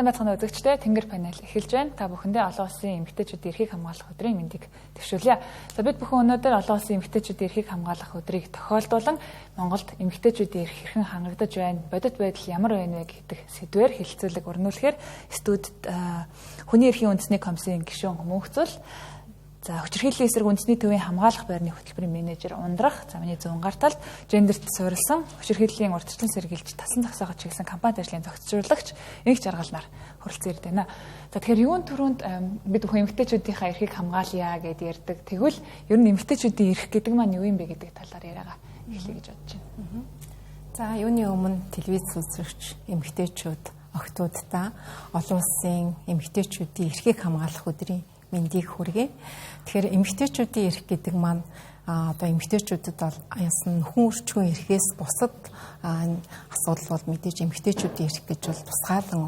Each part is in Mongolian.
Сайн байцгаана үзэгчдээ, Тэнгэр панел эхэлж байна. Та бүхэндээ олон улсын эмэгтэйчүүдийн эрхийг хамгаалах өдрийн мэндийг төвшүүлье. За бид бүхэн өнөөдөр олон улсын эмэгтэйчүүдийн эрхийг хамгаалах өдрийг тохиолдуулан Монголд эмэгтэйчүүдийн эрх хэрхэн хангагдаж байна, бодит байдал ямар байна вэ гэдэг сэдвээр хэлэлцүүлэг өрнүүлэхээр студид хүний эрхийн үндэсний комиссийн гишүүн Мөнхцөл, за хүчирхийллийн эсрэг үндэсний төвийн хамгаалах байрны хөтөлбөрийн менежер Ундрах, за миний зүүн гар талд гендерт суурилсан хүчирхийллийн урьдчилан сэргийлж тасан зогсооход чиглэсэн компанид ажлын зохицуулагч Инх Жаргал нар хүрэлцэн ирдэг байна. За тэгэхээр юун түрүүнд бид бүхэн эмэгтэйчүүдийнхээ эрхийг хамгаалъя гэдээ ярьдаг. Тэгвэл ер нь эмэгтэйчүүдийн эрх гэдэг маань юу юм бэ гэдэг талаар яриагаа эхлэе гэж бодож байна. За юуны өмнө телевиз үзэгч эмэгтэйчүүд охтуудаа олон улсын эмэгтэйчүүдийн эрхийг хамгаалах өдрийн мэндийг хүргэе. Тэгэхээр эмэгтэйчүүдийн эрх гэдэг маань одоо эмэгтэйчүүдэд бол яасан хүн өрчгөн эрхээс бусад асуудал бол мэдээж эмэгтэйчүүдийн эрх гэж бол тусгаалan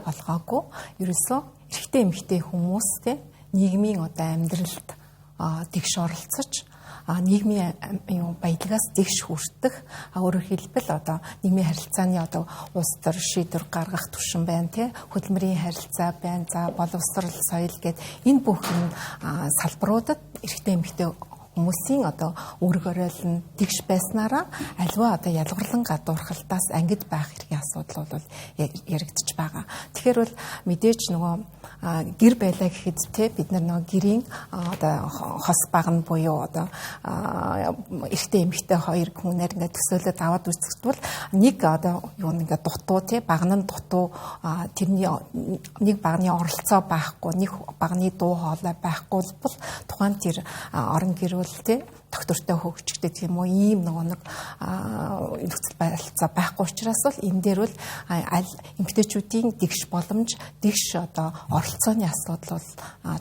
олгоогүй. Ерөөсөө эрэгтэй эмэгтэй хүмүүстэй нийгмийн одоо амьдралд тэгш оролцож нийгмийн баялагаас дэгш хүртэх өөрөөр хэлбэл одоо нийгмийн харилцааны одоо улс төр шийдвэр гаргах түвшин байна тий хөдөлмөрийн харилцаа байна за боловсрол соёл гэд энэ бүх салбаруудад эрэгтэй эмэгтэй хүмүүсийн одоо үүрэг оройл нь тэгш байснараа аливаа одоо ялгарлан гадуурхалтаас ангид байх хэргийн асуудал бол яригдчих байгаа. Тэгэхээр бол мэдээж нөгөө гэр байлаа гэхэд те бид нар нөгөө гэрийн одоо хос багна буюу одоо эрэгтэй эмэгтэй хоёр хүнээр ингээд төсөөлөд аваад үзэхдээ нэг одоо юу нэгэ дутуу те багна нь дутуу тэрний нэг багны оролцоо байхгүй нэг багны дуу хоолой байхгүй бол тухайн тэр орон гэр те доктортой хөгжигдэх юм уу ийм нэг нөхцөл байдлаа байхгүй учраас бол энэ дээр бол аль эмэгтэйчүүдийн дэгш боломж дэгш одоо оролцооны асуудал бол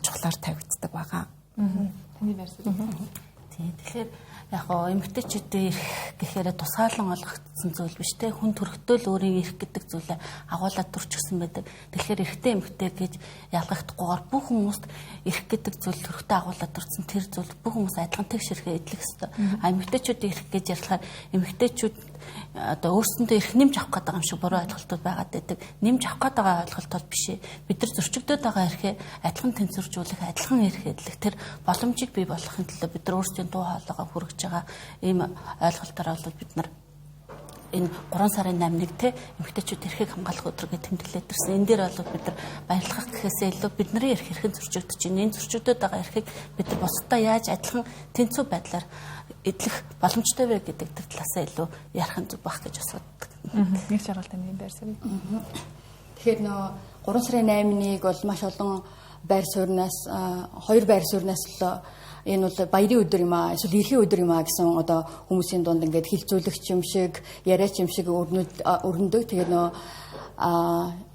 чухлаар тавигддаг байгаа. Таны байрсаа. Тэгэхээр яг гоо эмэгтэйчүүдийн эрх гэхээр тусгаалan олгогдсон зүйл биш те хүн төрөлтөө л өөрийн эрх гэдэг зүйлээ агуулад турчсан байдаг. Тэгэхээр эрэгтэй эмэгтэй гэж ялгахдахгүйгээр бүх хүмүүст эрх гэдэг зүйл төрөлтөө агуулад турсан тэр зүйл бүх хүмүүс адилхан тэгш эрхээ эдлэх ёстой. Эмэгтэйчүүдийн эрх гэж ярихаар эмэгтэйчүүд одоо өөрсөндөө эрх нэмж авах гэдэг юм шиг буруу ойлголтууд байгаад байдаг. Нэмж авах гэдэг ойлголтол биш ээ. Бид нар зөрчигдөд байгаа эрхээ адилхан тэнцвэржүүлэх, адилхан эрх эдлэх тэр боломжийг бий болгохын тулд бид нар өөрсдийн дуу хоолойгоо хүргэж байгаа ийм ойлголтоор бол бид нар энэ 3 сарын 8-ыг те эмэгтэйчүүд эрхийг хамгаалах өдрөөр тэмдэглээд ирсэн. Энэ дээр бол бид нар баярлах гэхээсээ илүү бидний эрх хэрхэн зөрчигдөж байна. Энэ зөрчигдөд байгаа эрхийг бид нар бусдаа яаж адилхан тэнцүү байдлаар эдлэх боломжтой вэ гэдэг талаасаа илүү ярих нь зүг байх гэж асуудаг. Нэг жаргал таны байрсаа. Тэгэхээр нөө 3 сарын 8-ыг бол маш олон байр сууриас 2 байр сууриас л энэ бол баярын өдөр юм аа эсвэл эрхийн өдөр юм аа гэсэн одоо хүмүүсийн дунд ингээд хилцүүлэгч юм шиг яриач юм шиг өрнөдөг. Тэгээд нөө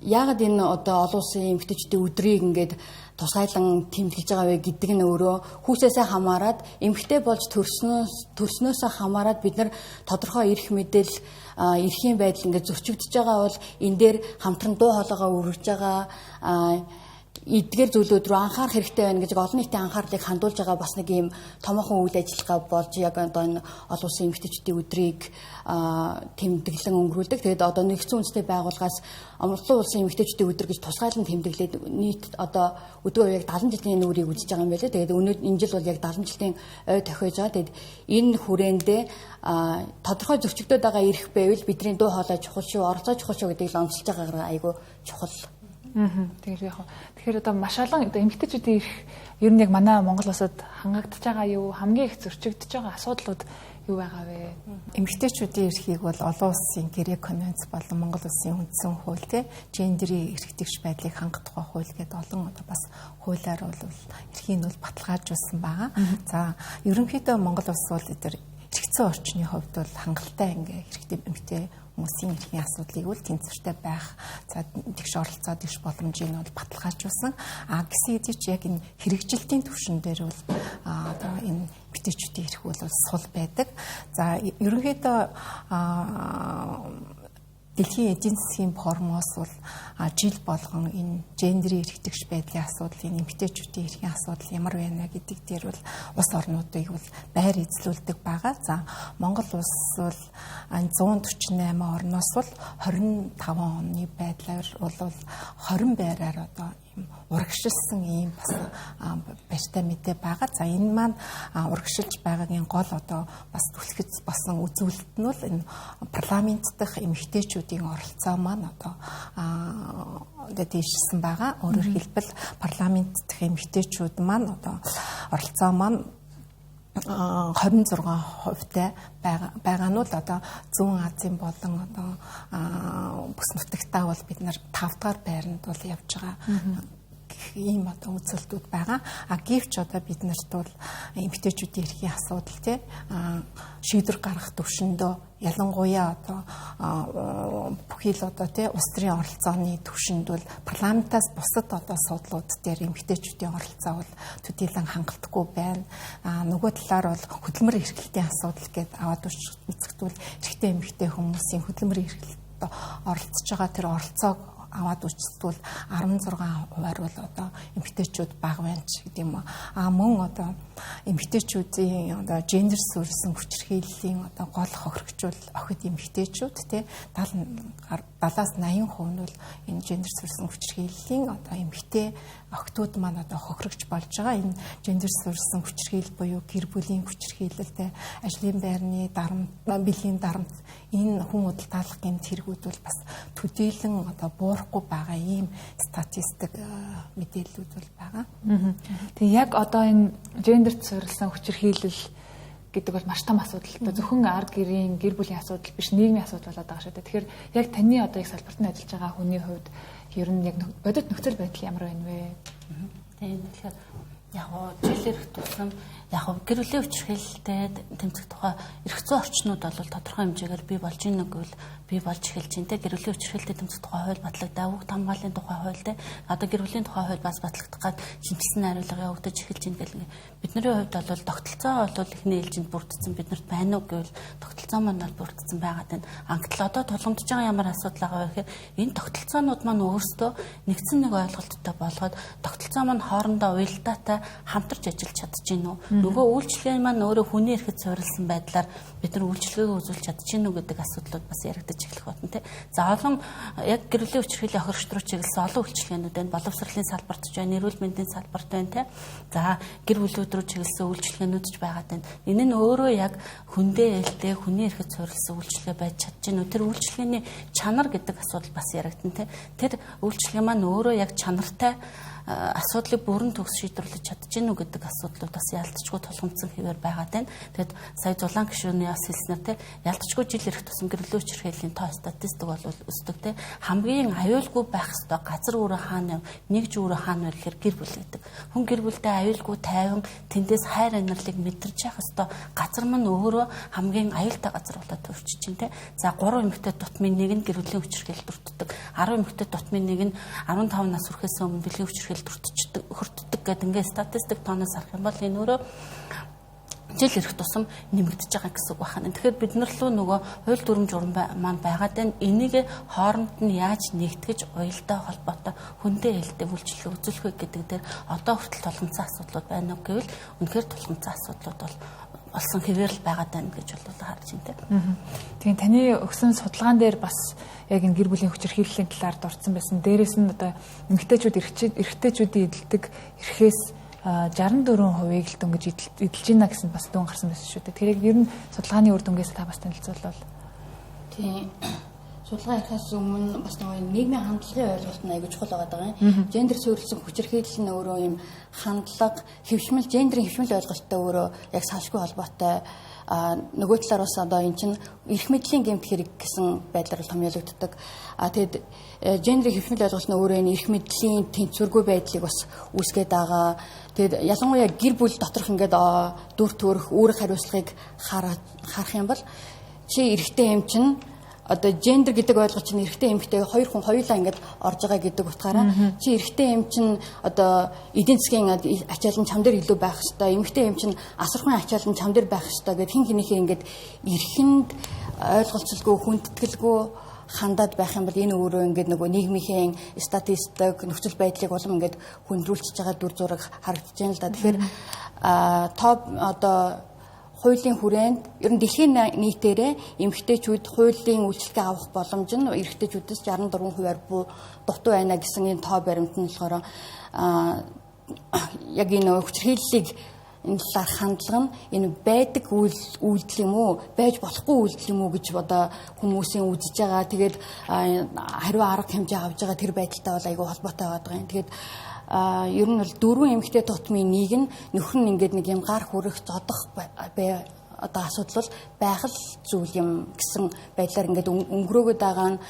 яагаад энэ одоо олон улсын эмэгтэйчүүдийн өдрийг ингээд тусгайлан тэмдэглэж байгаа вэ гэдэг нь өөрөө хүүсээсээ хамаарад эмэгтэй болж төрснөөсөө хамаарад бид нар тодорхой эрх мэдэл эрхийн байдал ингээд зөрчигдөж байгаа бол энэ дээр хамтран дуу хоолойгоо үргэж байгаа эдгээр зүйлүүд рүү анхаарах хэрэгтэй байна гэж олон нийтийн анхаарлыг хандуулж байгаа бас нэг юм томоохон үйл ажиллагаа болж яг одоо энэ олон улсын эмэгтэйчүүдийн өдрийг тэмдэглэн өнгөрүүлдэг. Тэгээд одоо нэгдсэн үндэсний байгууллагаас олон улсын эмэгтэйчүүдийн өдөр гэж тусгайлан тэмдэглээд нийт одоо өдгөө яг 70 жилийн нүрийг үзэж байгаа юм байлээ. Тэгээд энэ жил бол яг 70 жилийн ой тохиож байгаа. Тэгээд энэ хүрээндээ тодорхой зөрчигдөд байгаа эрх байвал бидний дуу хоолой чухал шүү, оролцоо чухал шүү гэдгийг л онцолж байгаагаар айгүй чухал. Тэгэхээр одоо маш олон одоо эмэгтэйчүүдийн эрх ер нь яг манай Монгол улсад хангагдж байгаа юу, хамгийн их зөрчигдөж байгаа асуудлууд юу байгаа вэ? Эмэгтэйчүүдийн эрхийг бол олон улсын гэрээ конвенц болон Монгол улсын үндсэн хууль те гендерийн эрх тэгш байдлыг хангах тухай хууль гэдэг олон одоо бас хуулиар бол эрхийг нь баталгаажуулсан байгаа. За ерөнхийдөө Монгол улс бол эдгээр эрхцэн орчны хувьд бол хангалттай ингээ эрхтэй эмэгтэй хүмүүсийн эрхийн асуудлыг үл тэнцвэртэй байх за тэгш оролцоод иш боломжийг нь бол баталгаажуулсан. Гэсэн хэдий ч яг энэ хэрэгжилтийн түвшин дээр бол одоо энэ эмэгтэйчүүдийн эрх бол сул байдаг. За ерөнхийдөө Дэлхийн эдийн засгийн форумоос бол жил болгон энэ гендерийн эрхтгч байдлын асуудал, эмэгтэйчүүдийн эрхийн асуудал ямар байна гэдэг дээр бол улс орнуудыг бол байр эзлүүлдэг байгаа. За Монгол улс бол 148 орноос бол 25 оны байдлаар бол 20 байраар одоо урагшилсан ийм бас барьтай мэдээ байгаа. За энэ маань урагшилж байгаагийн гол одоо бас түлхэц басан үзүүлэлт нь бол энэ парламент дахь эмэгтэйчүүдийн оролцоо маань одоо дэвшсэн байгаа. Өөрөөр хэлбэл парламент дахь эмэгтэйчүүд маань одоо оролцоо маань 26% байгаа нь бол одоо Зүүн Азийн болон одоо бүс нутагтаа бол бид нар 5 дахь байранд бол явж байгаа. Ийм одоо үзэлтүүд байгаа. Гэвч одоо бид нарт бол эмэгтэйчүүдийн эрхийн асуудал тий шийдвэр гаргах төвшөндөө ялангуяа одоо бүхий л одоо тий улс төрийн оролцооны төвшөнд бол парламентаас бусад одоо судлууд дээр эмэгтэйчүүдийн оролцоо бол төдийлөн хангалтгүй байна. Нөгөө талаар бол хөдөлмөр эрхлэлтийн асуудал гэдээ аваад үзэхдээ эрэгтэй эмэгтэй хүмүүсийн хөдөлмөр эрхлэлд оролцож байгаа тэр оролцоог аваад үзтвэл 16% бол одоо эмэгтэйчүүд бага байна ч гэдэг юм аа. Мөн одоо эмэгтэйчүүдийн одоо гендер суурилсан хүчирхийллийн одоо гол хохирогчвол охид эмэгтэйчүүд тий 70-80% нь бол энэ гендер суурилсан хүчирхийллийн одоо эмэгтэй охтууд маань одоо хохирогч болж байгаа. Энэ гендер суурилсан хүчирхийлэл буюу гэр бүлийн хүчирхийлэлтэй ажлын байрны дарамт, бэлгийн дарамт энэ хүн удирдах гэмт хэрэгүүд бол бас төдийлөн одоо буурахгүй байгаа ийм статистик мэдээллүүд бол байгаа. Тэгээ яг одоо энэ гендерт суурилсан хүчирхийлэл гэдэг бол маш том асуудал. Зөвхөн ард гэрийн гэр бүлийн асуудал биш, нийгмийн асуудал болоод байгаа шүү дээ. Тэгэхээр яг таны одоо их салбарт нь ажиллаж байгаа хүний хувьд ер нь яг бодит нөхцөл байдал ямар байна вэ? Тийм тэгэхээр яг жил ирэх тусам яг гэр бүлийн хүчирхийлэлтэй тэмцэх тухай эрх зүйн орчнууд бол тодорхой хэмжээгээр бий болж ийн гэвэл бий болж эхэлж байна. Гэр бүлийн хүчирхийлэлтэй тэмцэх тухай хууль батлагдаа, хүүхд хамгааллын тухай хуультай одоо гэр бүлийн тухай хууль бас батлагдах гад шинжилсэн хариулга явагдаж эхэлж байна гэл бидний хувьд бол тогтолцоо бол эхний ээлжинд бүрдсэн биднэрт байна уу гэвэл тогтолцоо маань бол бүрдсэн байгаад байна. Ангидл одоо тулгамдж байгаа ямар асуудал байгаа вэ гэхээр энэ тогтолцоонууд маань өөрсдөө нэгдсэн нэг ойлголттой болгоод тогтолцоо маань хоорондоо уялдаатай хамтарч ажиллаж чадчихэв үү? Нөгөө үйлчлэгээ маань өөрөө хүний эрхэд суурилсан байдлаар бид нар үйлчлэгээ үзүүлж чадчихэв үү гэдэг асуудлууд бас яригдаж эхлэх батна тий. За олон яг гэр бүлийн хүчирхийллийн охирогч руу чиглэсэн олон үйлчлэгээнүүд байна. Боловсролын салбарт ч байна, эрүүл мэндийн салбарт байна тий. За гэр бүлүүд рүү чиглэсэн үйлчлэгээнүүд ч байгаад байна. Энэ нь өөрөө яг хүндээ ээлтэй хүний эрхэд суурилсан үйлчлэгээ байж чадчихэв үү? Тэр үйлчлэгээний чанар гэдэг асуудал бас яригдана тий. Тэр үйлчлэгээ маань өөрөө яг чанартай асуудлыг бүрэн төгс шийдвэрлэж чадчихэв үү гэдэг асуудлууд бас ялцчгүй тулгамдсан хэвээр байгаад байна. Тэгэд сая Зулаан гишүүний бас хэлснээр те ялцчгүй жил ирэх тусам гэр бүлийн хүчирхийллийн тоо статистик бол өсдөг те хамгийн аюулгүй байх ёстой газар үүрэ хаана нэгж үүрэ хаана вэ гэхээр гэр бүл гэдэг. Хүн гэр бүлдээ аюулгүй тайван тэндээс хайр инэрлийг мэдэрч явах ёстой газар маань өөрөө хамгийн аюултай газар болоод төвчж чинь те. За 3 эмэгтэй дутмын нэг нь гэр бүлийн хүчирхийлэлд өртдөг. 10 эмэгтэй дутмын нэг нь 15 нас хүрэхээс өмнө бэлгийн хүртдэг гэдэг ингээд статистик тооноос харах юм бол энэ өөрөө жил ирэх тусам нэмэгдэж байгаа гэсэн үг байна. Тэгэхээр бид нар лөө нөгөө хууль дүрм журам маань байгаад байна. Энийг хооронд нь яаж нэгтгэж уялдаа холбоотой хүндээ ээлтэй үйлчлэл үзүүлэх вэ гэдэг дээр одоо хүртэл тулгамдсан асуудлууд байна уу гэвэл үнэхээр тулгамдсан асуудлууд бол олсон хэвээр л байгаад байна гэж бол харж байна. Тэгээ таны өгсөн судалгаан дээр бас яг энэ гэр бүлийн хүчирхийллийн талаар дурдсан байсан. Дээрээс нь одоо эмэгтэйчүүд эрэгтэйчүүдийн эдэлдэг эрхээс 64%-ийг л дөнгөж эдэлж байна гэсэн бас дүн гарсан байсан шүү дээ. Тэгэхээр ер нь судалгааны үр дүнгээс та бас танилцуулбал. Тийм. Судалгаа ярихаас өмнө бас нэг нийгмийн хандлагын ойлголт нь аягүй чухал байгаа юм. Гендер суурилсан хүчирхийлэл нь өөрөө юм хандлага, хэвшмэл, гендерийн хэвшмэл ойлголттой өөрөө яг салшгүй холбоотой. Нөгөө талаар бас одоо эн чинь эрх мэдлийн гэмт хэрэг гэсэн байдлаар томьёологддог. Тэгэд гендерийн хэвшмэл ойлголт нь өөрөө энэ эрх мэдлийн тэнцвэргүй байдлыг бас үүсгээд байгаа. Тэгэд ялангуяа гэр бүл доторх ингээд дүр төрх, үүрэг хариуцлагыг харах юм бол чи эрэгтэй юм чинь одоо гендер гэдэг ойлголт чинь эрэгтэй эмэгтэй хоёр хүн хоёулаа ингээд орж байгаа гэдэг утгаараа чи эрэгтэй эм чинь одоо эдийн засгийн ачаал нь чам дээр илүү байх хэвээр эмэгтэй эм чинь асархуйн ачаал нь чам дээр байх хэвээр гэд хин хинийхээ ингээд эрхэнд ойлголцолгүй хүндэтгэлгүй хандаад байх юм бол энэ өөрөө ингээд нөгөө нийгмийн статистик нөхцөл байдлыг улам ингээд хүндрүүлчихэж байгаа дүр зураг харагдаж байна л да. Тэгэхээр топ одоо хуулийн хүрээнд ер нь дэлхийн нийтээрээ эмэгтэйчүүд хуулийн үйлчлэгээ авах боломж нь эрэгтэйчүүдээс 64%-аар дутуу байна гэсэн энэ тоо баримт нь болохоор яг энэ хүчирхийллийг энэ талаар хандлага нь энэ байдаг үйлдэл юм уу, байж болохгүй үйлдэл юм уу гэж одоо хүмүүсийн үзэж байгаа. Тэгээд хариу арга хэмжээ авж байгаа тэр байдалтай бол айгүй холбоотой байгаа юм. Тэгээд ер нь бол 4 эмэгтэй тутмын нэг нь нөхөр нь ингээд нэг юм гар хүрэх зодох одоо асуудал бол байх л зүйл юм гэсэн байдлаар ингээд өнгөрөөгд байгаа нь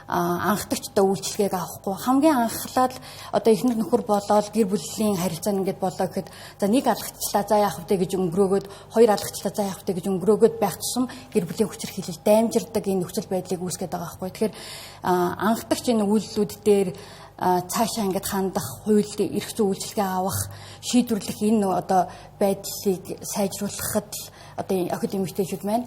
анхдагчтай үйлчлэгийг авахгүй хамгийн анхлаад одоо ихнэр нөхөр болоод гэр бүлийн харилцаа ингээд болоо гэхэд за нэг алгацлаа за яах вэ гэж өнгөрөөгд хоёр алгацлаа за яах вэ гэж өнгөрөөгд байх тусам гэр бүлийн хүчирхийлэл даймжирдаг энэ нөхцөл байдлыг үүсгэж байгаа байхгүй. Тэгэхээр анхдагч энэ үйлдэлүүд дээр цаашаа ингээд хандах, хуульд эрх зүйн үйлчлэгээ авах, шийдвэрлэх энэ одоо байдлыг сайжруулахад одоо охид эмэгтэйчүүд маань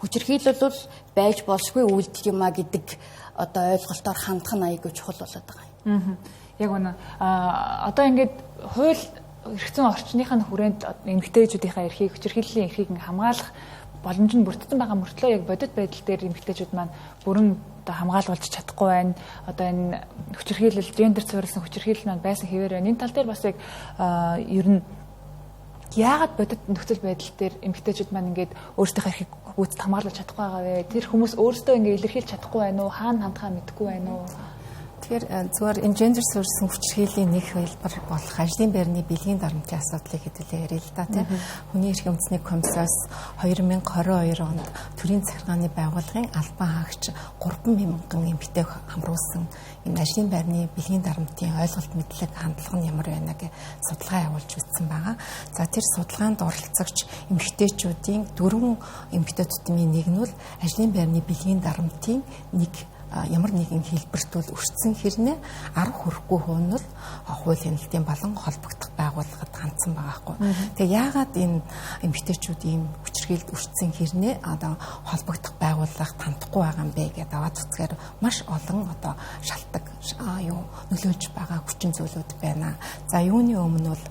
хүчирхийлэл бол байж болшгүй үйлдэл юм а гэдэг одоо ойлголтоор хандах нь аягүй чухал болоод байгаа юм. Яг үнэ. Одоо ингээд хууль эрх зүйн орчныхаа хүрээнд эмэгтэйчүүдийнхээ эрхийг, хүчирхийллийн эрхийг хамгаалах боломж нь бүрдсэн байгаа мөртлөө яг бодит байдал дээр эмэгтэйчүүд маань бүрэн одоо хамгаалуулж чадахгүй байна. Одоо энэ хүчирхийлэл, гендер суурилсан хүчирхийлэл маань байсан хэвээр байна. Энэ тал дээр бас яг ер нь яагаад бодит нөхцөл байдал дээр эмэгтэйчүүд маань ингээд өөрсдийнхөө эрхийг гүйцэд хамгаалуулж чадахгүй байгаа вэ? Тэр хүмүүс өөрсдөө ингээд илэрхийлж чадахгүй байна уу? Хаана хандхаа мэдэхгүй байна уу? Тэгэхээр зүгээр энэ гендер суурилсан хүчирхийллийн нэг хэлбэр болох ажлын байрны бэлгийн дарамтын асуудлыг хэдүүлээ ярил л да тийм. Хүний эрхийн үндэсний комиссоос 2022 онд төрийн захиргааны байгууллагын албан хаагч 3,000 эмэгтэй хамруулсан энэ ажлын байрны бэлгийн дарамтын ойлголт мэдлэг хандлага нь ямар байна гэж судалгаа явуулж үзсэн байгаа. За тэр судалгаанд оролцогч эмэгтэйчүүдийн 4 эмэгтэй тутмын нэг нь бол ажлын байрны бэлгийн дарамтын нэг ямар нэгэн хэлбэртүүл өртсөн хэрнээ арга хүрэхгүй хүн нь хууль хяналтын болон холбогдох байгууллагад хандсан байгаа хгүй. Тэгээ яагаад энэ эмэгтэйчүүд ийм хүчирхийлэлд өртсөн хэрнээ одоо холбогдох байгууллагад хандахгүй байгаа юм бэ гэдээ аваад үзэхээр маш олон одоо шалтгаан нөлөөлж байгаа хүчин зүйлүүд байна. За юуны өмнө бол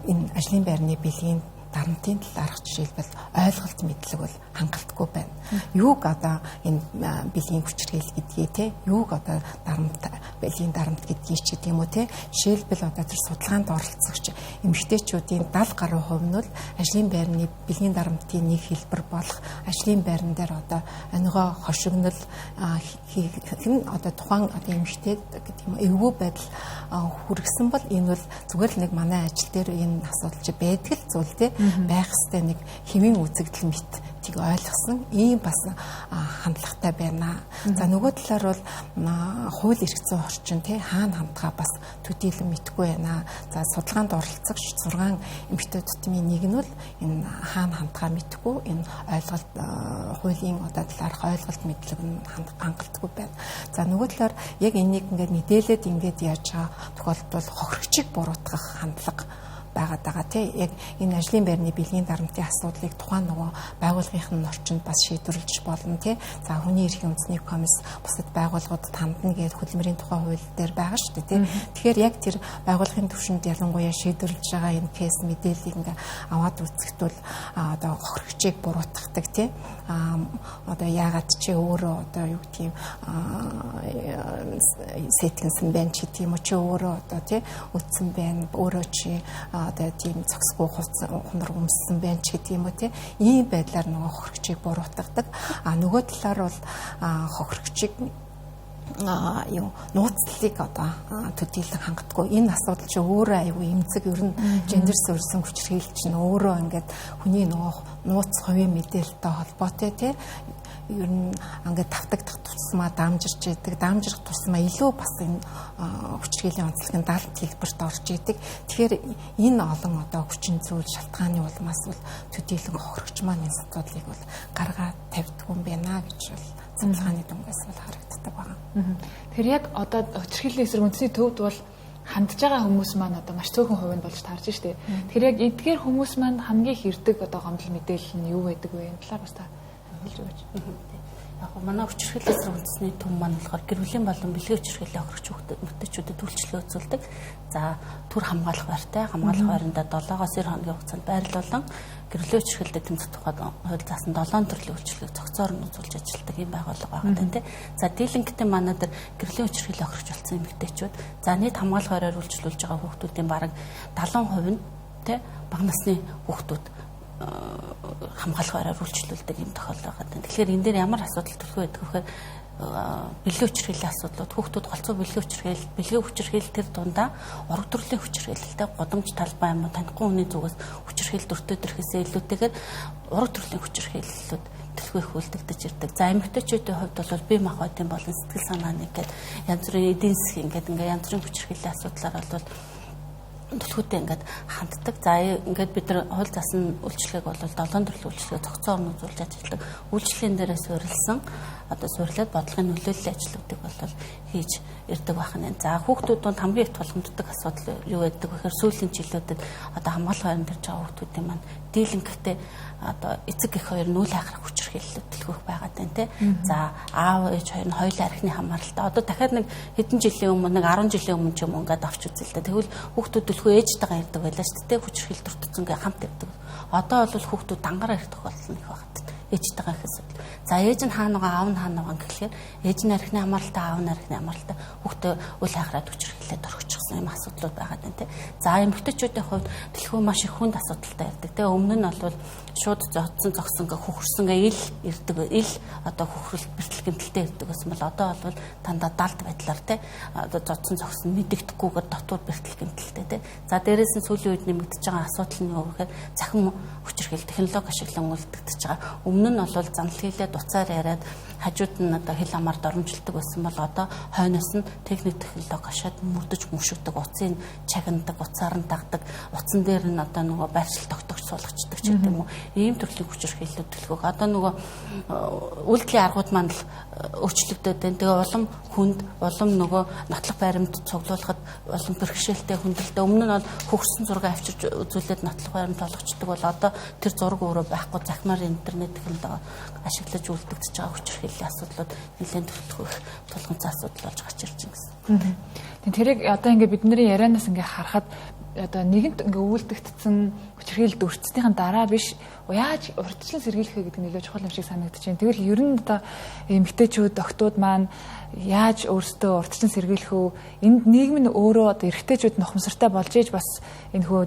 энэ ажлын байрны бэлгийн дарамтын талаарх жишээлбэл ойлголт мэдлэг бол хангалтгүй байна. Юуг одоо энэ бэлгийн хүчирхийлэл гэдгийг те юуг одоо бэлгийн дарамт гэдгийг ч гэдэг юм уу те жишээлбэл одоо тэр судалгаанд оролцогч эмэгтэйчүүдийн 70 гаруй хувь нь бол ажлын байрны бэлгийн дарамтын нэг хэлбэр болох ажлын байран дээр одоо онигоо хошигнол хэн одоо тухайн одоо эмэгтэй гэдэг юм эвгүй байдал хүргэсэн бол энэ бол зүгээр л нэг манай ажил дээр энэ асуудал чи байдаг л зүйл те байх хэвээр нэг хэвийн үзэгдэл мэт тийг ойлгосон ийм бас хандлагатай байна. За нөгөө талаар бол хууль эрх зүйн орчин тий хаана хандхаа бас төдийлөн мэдгүй байна. За судалгаанд оролцогч 6 эмэгтэй тутмын нэг нь бол энэ хаана хандхаа мэдгүй энэ ойлголт хуулийн одоо талаарх ойлголт мэдлэг нь хангалтгүй байна. За нөгөө талаар яг энийг ингээд мэдээлээд ингээд яаж байгаа тохиолдолд бол хохирогчийг буруутгах хандлага байгаа тий яг энэ ажлын байрны бэлгийн дарамтын асуудлыг тухайн нөгөө байгууллагын орчинд бас шийдвэрлэж болно тий. За хүний эрхийн үндэсний комисс бусад байгууллагуудад хандна гэдэг хөдөлмөрийн тухай хууль дээр байгаа шүү дээ тий. Тэгэхээр яг тэр байгууллагын түвшинд ялангуяа шийдвэрлэж байгаа энэ кейс мэдээллийг ингээ аваад үзэхэд бол одоо хохирогчийг буруутгадаг тий. Одоо яагаад чи өөрөө одоо юу гэдэг юм сэтгэнсэн байна ч гэдэг юм уу чи өөрөө одоо тий үтсэн байна өөрөө чи одоо тийм цогсгүй хунар өмссөн байна ч гэдэг юм уу тий ийм байдлаар нөгөө хохирогчийг буруутгадаг. Нөгөө талаар бол хохирогчийг юу нууцлалыг одоо төдийлөн хангадаггүй. Энэ асуудал чи өөрөө аюу эмзэг ер нь гендер суурилсан хүчирхийлэл чинь өөрөө ингээд хүний нөгөө нууц хувийн мэдээлэлтэй холбоотой тий ер нь ингээд тавтагдах тусмаа дамжирч идэг. Дамжирх тусмаа илүү бас энэ хүчирхийллийн онцлогийн 70 хэлбэрт орж идэг. Тэгэхээр энэ олон одоо хүчин зүйл шалтгааны улмаас бол төдийлөн хохирогч маань энэ асуудлыг бол гаргаад тавьдаг юм байна гэж бол судалгааны дунгаас бол харагддаг байна. Тэр яг одоо хүчирхийллийн эсрэг үндэсний төвд бол хандж байгаа хүмүүс маань одоо маш цөөхөн хувь нь болж таарч штэ. Тэр яг эдгээр хүмүүс маань хамгийн хэрдэг одоо гомдол мэдээлэл нь юу байдаг вэ? Энэ талаар бас та хэлж өгөөч. Яг манай хүчирхийлэл эсрэг үндэсний төв маань болохоор гэр бүлийн болон бэлгийн хүчирхийлэл охирч эмэгтэйчүүдэд үйлчлэл үзүүлдэг. За төр хамгаалах байртай хамгаалах байранда 7-оос 90 хоногийн хугацаанд байрлуулан гэр бүлийн хүчирхийлэлд тэмцэх тухайд хууль заасан 7 төрлийн үйлчлэгийг цогцоор нь үзүүлж ажилладаг юм байгууллага байгаа тийм. За дийлэнхтэн манай дээр гэр бүлийн хүчирхийлэл охирч болсон эмэгтэйчүүд за нийт хамгаалах байраар үйлчлүүлж байгаа хүүхдүүдийн бараг 70% нь тийм бага насны хүүхдүүд хамгаалах байраар үйлчлүүлдэг юм тохиолдол байгаа. Тэгэхээр энэ дээр ямар асуудал төрөх вэ гэхээр бэлгийн хүчирхийллийн асуудлууд хүүхдүүд голцоо бэлгийн хүчирхийлэл тэр дундаа ураг төрлийн хүчирхийлэлтэй годомж талбай юм уу танихгүй хүний зүгээс хүчирхийлэл өртөөд ирэхээсээ илүүтэйгээр ураг төрлийн хүчирхийллүүд төлхөө их үлдэгдэж ирдэг. За эмэгтэйчүүдийн хувьд бол бие махбодын болон сэтгэл санааны гэдэг янз бүрийн эдийн засгийн гэдэг ингээ янз бүрийн хүчирхийллийн асуудлаар бол төлхөөтэй ингээд ханддаг. За ингээд бид нар хууль заасан үйлчлэгийг бол 7 төрлийн үйлчлэгийг цогцоор нь үзүүлж ажилладаг. Үйлчлэлийн дээрээ суурилсан одоо суурлаад бодлогын нөлөөллийн ажлуудыг бол хийж ирдэг байна. За хүүхдүүд донд хамгийн их тулгамддаг асуудал юу байдаг вэ гэхээр сүүлийн жилүүдэд одоо хамгаалах байранд ирж байгаа хүүхдүүдийн маань дийлэнхтэй одоо эцэг эх хоёр нүүл хайхрах хүчирхийлэлүүд төлөвлөх байгаа тань тий. За аав ээж хоёр нь хоёулаа архины хамааралтай. Одоо дахиад нэг хэдэн жилийн өмнө нэг 10 жилийн өмнө ч юм ингээд авч үзэл та. Тэгвэл хүүхдүүд төлхөө ээжтэйгээ ирдэг байлаа шүү дээ. Хүчирхийлэл төртцөнгээ хамт ирдэг. Одоо бол хүүхдүүд дангараа ирэх тохиолдол нь их байна. Ээжтэйгээ ихээс. За ээж нь хаана байгаа аав нь хаана байгаа гэхлээр ээж нь архины хамааралтай аав нь архины хамааралтай хүүхдээ үл хайхраад хүчирхийлэлд орчихсон юм асуудлууд байгаа юм тий. За эмэгтэйчүүдийн хувьд дэлхөө маш их хүнд асуудалтай ирдэг тий. Өмнө нь бол шууд зогсонгээ хөхөрсөнгээ ил ирдэг ил одоо хөхрөл бэртэл гэмтэлтэй ирдэг гэсэн бол одоо бол дандаа далд байдлаар тий одоо зогсон мэдэгдэхгүйгээр дотор бэртэл гэмтэлтэй тий. За дээрээс нь сүүлийн үед нэмэгдэж байгаа асуудал нь юу гэхээр захин хүчирхийлэл технологи ашиглан үлдэгдэж байгаа. Өмнө нь бол занал хийлээ дуцаар яриад хажууд нь одоо хил амаар доромжилдог байсан бол одоо хойноос нь техник технологи ашаад мөрдөж мөшөгдөг уцын чагнадаг уцаар нь дагдаг уцан дээр нь одоо нөгөө байршил тогтогч суулгачдаг ч гэдэг юм уу ийм төрлийн хүчирхийлэлүүд төлөвлөгөө одоо нөгөө үйлдэлийн аргууд маань л өөрчлөгдөд байна. Тэгээ улам хүнд улам нөгөө нотлох баримт цуглуулахад улам бэрхшээлтэй хүндрэлтэй өмнө нь бол хөгжсөн зураг авчирч үзүүлээд нотлох баримт болгочдөг бол одоо тэр зураг өөрөө байхгүй захимаар интернет технологи ашиглаж үлдэгдэж байгаа хүчирхийллийн асуудлууд нэлээд төлөвлөх тулгымцсан асуудал болж гарч ирж байна гэсэн. Тэрийг одоо ингээд бидний ярианаас ингээд харахад одоо нэгэнт ингээ үүлдэгдсэн хүчирхийлэлд өртснийхэн дараа биш яаж урьдчилан сэргийлэх вэ гэдэг нь илүү чухал юм шиг санагдаж байна. Тэгвэл ер нь одоо эмэгтэйчүүд охтууд маань яаж өөрсдөө урьдчилан сэргийлэх вэ? Энд нийгэм нь өөрөө одоо эрэгтэйчүүд нухамсартай болж ээж бас энэ хөө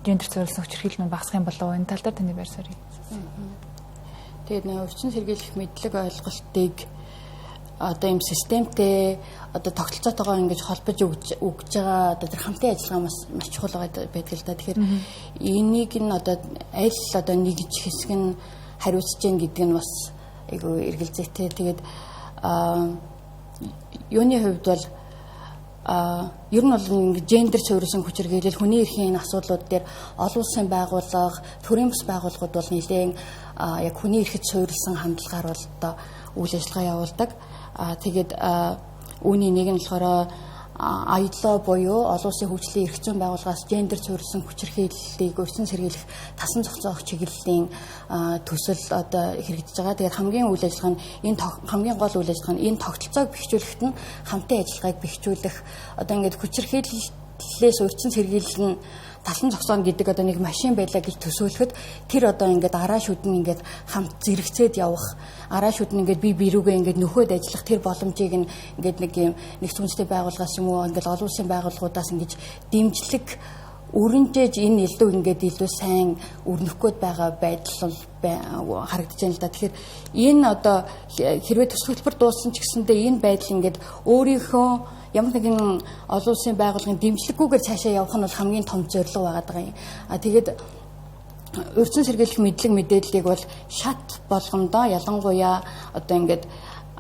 гендер зориулсан хүчирхийлэл нь багасах юм болов уу? Энэ тал дээр таны байр суурь. Тэгээд урьдчилан сэргийлэх мэдлэг ойлголтыг одоо юм системтэй одоо тогтолцоотойгоо ингэж холбож өгж байгаа одоо тэр хамтын ажиллагаа маш чухал байдаг л да. Тэгэхээр энийг нь одоо аль одоо нэгж хэсэг нь хариуцж гин гэдэг нь бас айгүй эргэлзээтэй. Тэгээд юуны хувьд бол ер нь бол гендер суурилсан хүчирхийлэл хүний эрхийн асуудлууд дээр олон улсын байгууллага, төрийн бас байгууллагууд бол нэлээд яг хүний эрхэд суурилсан хандлагаар бол одоо үйл ажиллагаа явуулдаг. Тэгээд үүний нэг нь болохоор ILO буюу олон улсын хөгжлийн эрх зүйн байгууллагаас гендер суурилсан хүчирхийллийг өрсөн сэргийлэх тасан зохицох чиглэлийн төсөл одоо хэрэгжиж байгаа. Тэгээд хамгийн үйл ажиллагаа нь энэ хамгийн гол үйл ажиллагаа нь энэ тогтолцоог бэхжүүлэхэд нь хамтын ажиллагааг бэхжүүлэх одоо ингээд хүчирхийллээс өрсөн сэргийлэл нь талан зогсоно гэдэг одоо нэг машин байлаа гэж төсөөлөхөд тэр одоо ингээд араа шүдэн ингээд хамт зэрэгцээд явах араа шүдэн ингээд би бирүүгээ ингээд нөхөд ажиллах тэр боломжийг ингээд нэг юм нэг сүнстэй байгууллагаас юм уу ингээд олон улсын байгууллагуудаас ингээд дэмжлэг өрнжээж энэ илүү ингээд илүү сайн өрнөх гээд байгаа байдал бол харагдаж байна л да. Тэгэхээр энэ одоо хэрвээ төсөл хөтөлбөр дууссан ч гэсэндээ энэ байдал ингээд өөрийнхөө ямар нэгэн олон улсын байгууллагын дэмжлэггүйгээр цаашаа явах нь бол хамгийн том зорилго байгаа юм. Тэгээд урьдчилан сэргийлэх мэдлэг мэдээллийг бол шат болгондоо ялангуяа одоо ингээд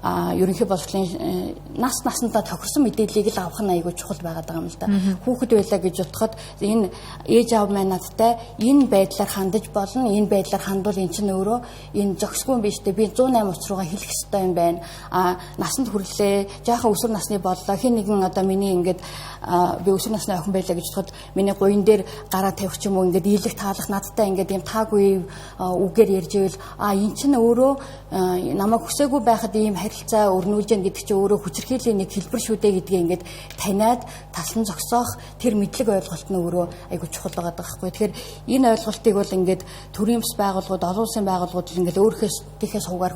ерөнхий боловсролын насандаа тохирсон мэдээллийг л авах нь айгүй чухал байгаад байгаа юм л да. Хүүхэд байлаа гэж утгад энэ ээж аав маань надтай энэ байдлаар хандаж болно. Энэ байдлаар хандвал эн чинь өөрөө энэ зохисгүй юм биш үү? Би 108 учруугаа хэлэх ёстой юм байна. Насанд хүрлээ, жаахан өсвөр насны боллоо. Хин нэгэн одоо миний ингээд би өсвөр насны охин байлаа гэж утгад миний гуйн дээр гараа тавих ч юм уу ингээд ийлэх таалах надтай ингээд юм таагүй үгээр ярьж ивэл эн чинь өөрөө намайг хүсээгүй байхад ийм харилцаа өрнүүлж яах гэдэг чинь өөрөө хүчирхийллийн нэг хэлбэр шүү дээ гэдгийг ингээд таниад таслан зогсоох тэр мэдлэг ойлголт нь өөрөө айгүй чухал байгаа байхгүй. Тэгэхээр энэ ойлголтыг бол ингээд төрийн бас байгууллагууд, олон улсын байгууллагууд ингээд өөрөөсөө суугаар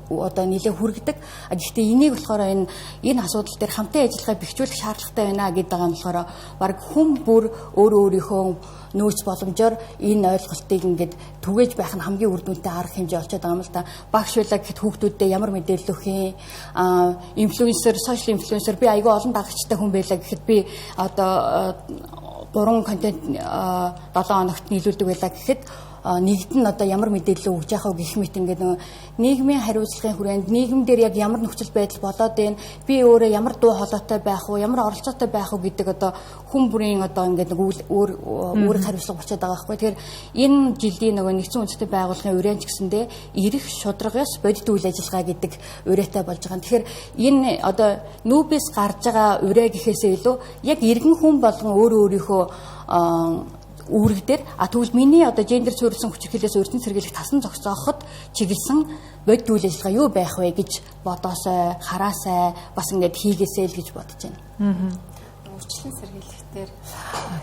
одоо нэлээ хүргэдэг. Гэхдээ энийг болохоор энэ асуудал дээр хамтын ажиллагаа бэхжүүлэх шаардлагатай байна гэдэг нь болохоор баг хүн бүр өөрийнхөө нөөц боломжоор энэ ойлголтыг ингээд түгээж байх нь хамгийн үр дүнтэй арга хэмжээ болчиход байгаа юм л да. Багш байлаа гэхэд хүүхдүүдэд ямар мэдээлэл өгөх юм? Инфлюенсер, сошиал инфлюенсер би айгүй олон дагагчтай хүн байлаа гэхэд би одоо 3 контент 7 хоногт нийлүүлдэг байлаа гэхэд нэгд нь одоо ямар мэдээлэл өгж яхав гэх мэт ингээд нийгмийн хариуцлагын хүрээнд нийгэм дээр яг ямар нөхцөл байдал болоод байна, би өөрөө ямар дуу хоолойтой байх уу, ямар оролцоотой байх уу гэдэг одоо хүн бүрийн одоо ингээд өөр хариуцлага болчиход байгаа байхгүй. Тэгэхээр энэ жилийн нөгөө нэгдсэн үндэсний байгууллагын урьяанч гэсэндээ эрэх шударгаас бодит үйл ажиллагаа гэдэг урьяатай болж байгаа. Тэгэхээр энэ одоо нүүбээс гарч байгаа урья гэхээсээ илүү яг иргэн хүн болгон өөрийнхөө үүрэг дээр тэгвэл миний одоо гендер суурилсан хүчирхийлээс өртөн сэргийлэх тасан зогсооход чиглэсэн бодит үйл ажиллагаа юу байх вэ гэж бодоосой, хараасай, бас ингээд хийгээсэй л гэж бодож байна. Үрчлэн сэргийлэхтэр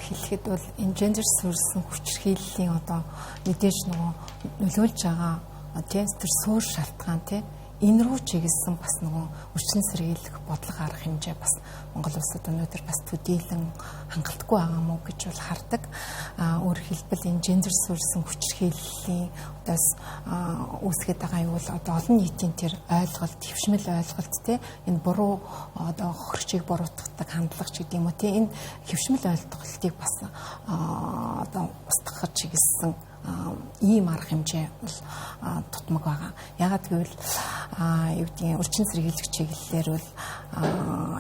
хэлэхэд бол энэ гендер суурилсан хүчирхийллийн одоо мэдээж нөгөө нөлөөлж байгаа тэр суур шалтгаан тий энэ рүү чиглэсэн бас нөгөө үрчлэн сэргийлэх бодлого арга хэмжээ бас Монгол улсад өнөөдөр бас төдийлөн хангалтгүй байгаа мó гэж бол хардаг. Өөрөөр хэлбэл энэ гендер суурилсан хүчирхийллийн одоос үүсгэж байгаа юу бол одоо олон нийтийн тэр ойлголт, твшмэл ойлголт те энэ буруу одоо хохирчийг буруутгадаг хандлага ч гэдэг юм уу те энэ твшмэл ойлголтыг бас одоо устгахад чиглэсэн ийм арга хэмжээ бол тутмаг байгаа. Ягаад гэвэл юу гэдгийг урчин сэргийлэх чиглэлээр бол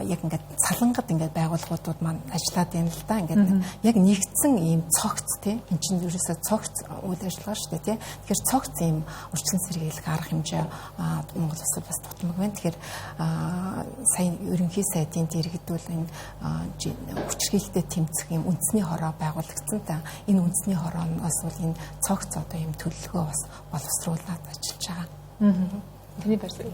яг ингээд салангад ингээд байгууллагуудад маань ажиллаад байна л да. Ингээд яг нэгдсэн ийм цогц тий эн чинь ерөөсөө цогц үйл ажиллагаа шүү дээ тий. Тэгэхээр цогц ийм урчин сэргийлэх арга хэмжээ Монгол улсад бас тутмаг байна. Тэгэхээр сая ерөнхий сайдын дэргэдүүл энэ хүчирхийлэлтэд тэмцэх ийм үндэсний хороо байгуулагдсан та. Энэ үндэсний хорооноос бол энэ цогц одоо ийм төлөвлөгөө бас боловсруулаад ажиллаж байгаа. Тэний барьсан.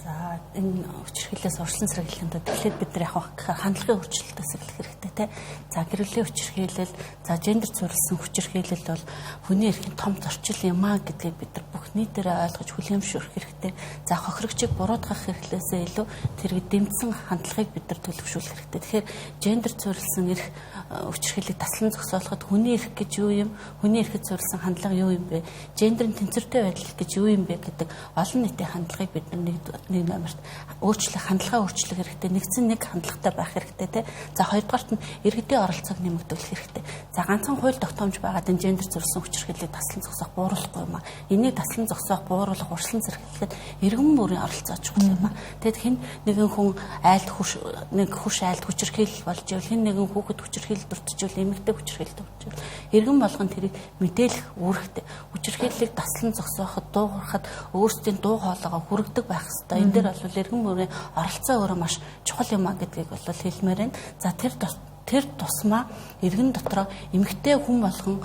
За энэ хүчирхийлэлээс урьдчилан сэргийлэхэд тэгэхээр бид нар яг хандлагын өөрчлөлтөөс эхлэх хэрэгтэй те. За гэрүүлийн хүчирхийлэл, за гендер суурилсан хүчирхийлэл бол хүний эрхийн том зорчил юм а гэдгийг бид нар бүх нийтээрээ ойлгож хүлээмжшүүлэх хэрэгтэй. За хохирогчийг буруутгах хэрэглээсээ илүү тэрэг дэмжсэн хандлагыг бид нар төлөвшүүлэх хэрэгтэй. Тэгэхээр гендер суурилсан эрх хүчирхийллийг таслан зогсоолоход хүний эрх гэж юу юм? Хүний эрхэд суурилсан хандлага юу юм бэ? Гендерийн тэнцвэртэй байдал гэж юу юм бэ гэдэг олон нийтийн хандлагыг бид нар нэг номерт өөрчлөх хандлага өөрчлөх хэрэгтэй. Нэгдсэн нэг хандлагатай байх хэрэгтэй те. За хоёрдугаарт нь иргэдийн оролцоог нэмэгдүүлэх хэрэгтэй. За ганцхан хууль тогтоомж байгаад энэ гендер суурилсан хүчирхийллийг таслан зогсоох бууруулахгүй юм а. Энийг таслан зогсоох бууруулах урьдчилан сэргийлэхэд иргэн бүрийн оролцоо чухал юм а. Тэгэд хэн нэгэн хүн айлд хурш айлд хүчирхийлэл болж ивэл хэн нэгэн хүүхэд хүчирхийлэл дуртжүүл эмэгтэй хүчирхийлэл дуртжүүл иргэн болгон тэрийг мэдээлэх үүрэгтэй. Хүчирхийллийг таслан зогсооход дуугарахад өөрсдийн дуу хоолойгоо хүргэдэг байх ёстой. Энэ дээр бол иргэн бүрийн оролцоо өөрөө маш чухал юм а гэдгийг бол хэлмээр байна. За тэр тусмаа иргэн дотроо эмэгтэй хүн болгон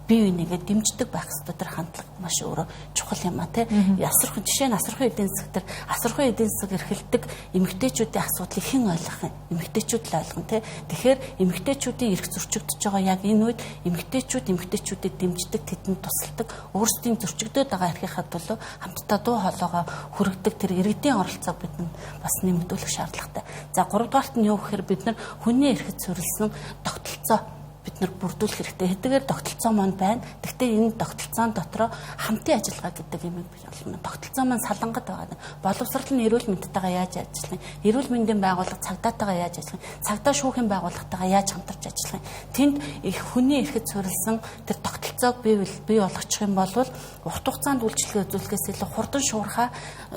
бие бинийгээ дэмждэг байх ёстой. Тэр хандлага маш өөрөө чухал юм а тий. Жишээ нь асархан эдийн засаг дээр асархан эдийн засаг эрхэлдэг эмэгтэйчүүдийн асуудлыг хэн ойлгох юм? Эмэгтэйчүүд л ойлгоно тий. Тэгэхээр эмэгтэйчүүдийн эрх зөрчигдөж байгаа яг энэ үед эмэгтэйчүүдэд дэмждэг, тэдэнд тусалдаг, өөрсдийн зөрчигдөд байгаа эрхийнхаа төлөө хамтдаа дуу хоолойгоо хүргэдэг тэр иргэдийн оролцоог бид бас нэмэгдүүлэх шаардлагатай. За 3 дугаарт нь юу гэхээр бид нар хүний эрхэд суурилсан тогтолцоо бид нар бүрдүүлэх хэрэгтэй. Хэдийгээр тогтолцоо маань байна. Гэхдээ энэ тогтолцоон дотроо хамтын ажиллагаа гэдэг юм байна. Тогтолцоо маань салангад байгаа. Боловсрол нь эрүүл мэндэтэйгээ яаж ажиллах юм? Эрүүл мэндийн байгууллага цагдаатайгаа яаж ажиллах юм? Цагдаа шүүхийн байгууллагатайгаа яаж хамтарч ажиллах юм? Тэнд их хүний эрхэд суурилсан тэр тогтолцоог бий болгочих юм бол урт хугацаанд үйлчлэгээ үзүүлэхээс илүү хурдан шуурхаа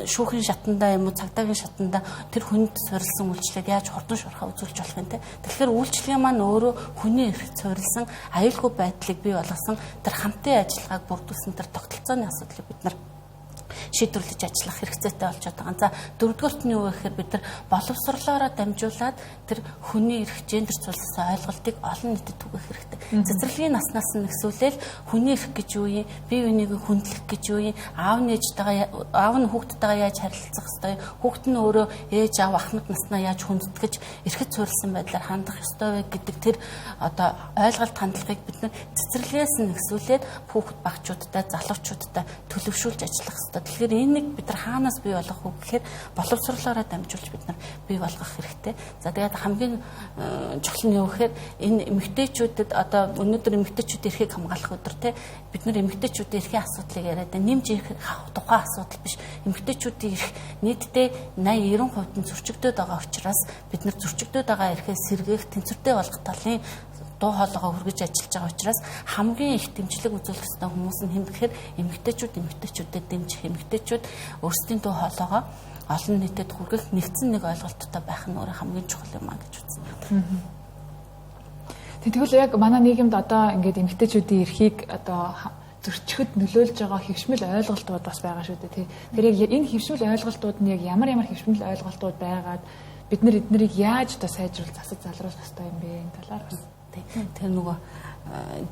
шүүхийн шатандаа юм уу цагдаагийн шатандаа тэр хүнд суурилсан үйлчлэгийг яаж хурдан шуурхаа үзүүлж болох юм те. Тэгэхээр үйлчлэгээ маань өөрөө хүний эрхэд суурилсан аюулгүй байдлыг бий болгосон тэр хамтын ажиллагааг бүрдүүлсэн тэр тогтолцооны асуудлыг бид нар шийдвэрлэж ажиллах хэрэгцээтэй болж байгаа. За дөрөвдүгээрт нь юу гэхээр бид нар боловсрлоороо дамжуулаад тэр хүний эрх гендер зүйлсээ ойлголтыг олон нийтэд түгэх хэрэгтэй. Цэцэрлэгийн наснаас нь эхсүүлэл хүний эрх гэж юу юм? Бие биенийг хүндлэх гэж юу юм? Аав нь хүүхдтэйгээ яаж харилцах ёстой? Хүүхд нь өөрөө ээж аав ахмад наснаа яаж хүндэтгэж эрхэд суурилсан байдлаар хандах ёстой вэ гэдэг тэр одоо ойлголт хандлагыг бид нар цэцэрлэгээс нь эхсүүлээд хүүхэд багчуудтай залуучуудтай төлөвшүүлж ажиллах ёстой. Тэгэхээр энийг бид нар хаанаас бий болгох вэ гэхээр боловсрлоороо дамжуулж бид нар бий болгох хэрэгтэй. За тэгээд хамгийн чухал нь юу гэхээр энэ эмэгтэйчүүдэд одоо өнөөдөр эмэгтэйчүүдийн эрхийг хамгаалах өдөр те бид нар эмэгтэйчүүдийн эрхийн асуудлыг яриад байна. Нэмж ирэх тухайн асуудал биш. Эмэгтэйчүүдийн эрх нийтдээ 80-90% нь зөрчигдөд байгаа учраас бид нар зөрчигдөд байгаа эрхээ сэргээх тэнцвэртэй болгох талын дуу хоолойгоо хүргэж ажиллаж байгаа учраас хамгийн их дэмжлэг үзүүлэх ёстой хүмүүс нь хэн гэхээр эмэгтэйчүүдэд дэмжих эмэгтэйчүүд өөрсдийн дуу хоолойгоо олон нийтэд хүргэх нэгдсэн нэг ойлголттой байх нь өөрөө хамгийн чухал юм аа гэж үзсэн. Тэгвэл яг манай нийгэмд одоо ингээд эмэгтэйчүүдийн эрхийг одоо зөрчихөд нөлөөлж байгаа хэвшмэл ойлголтууд бас байгаа шүү дээ. Тэр яг энэ хэвшмэл ойлголтууд нь яг ямар хэвшмэл ойлголтууд байгаад бид нар эднэрийг яаж одоо сайжруулж засаж залруулах ёстой юм бэ энэ талаар бас. Тэр нөгөө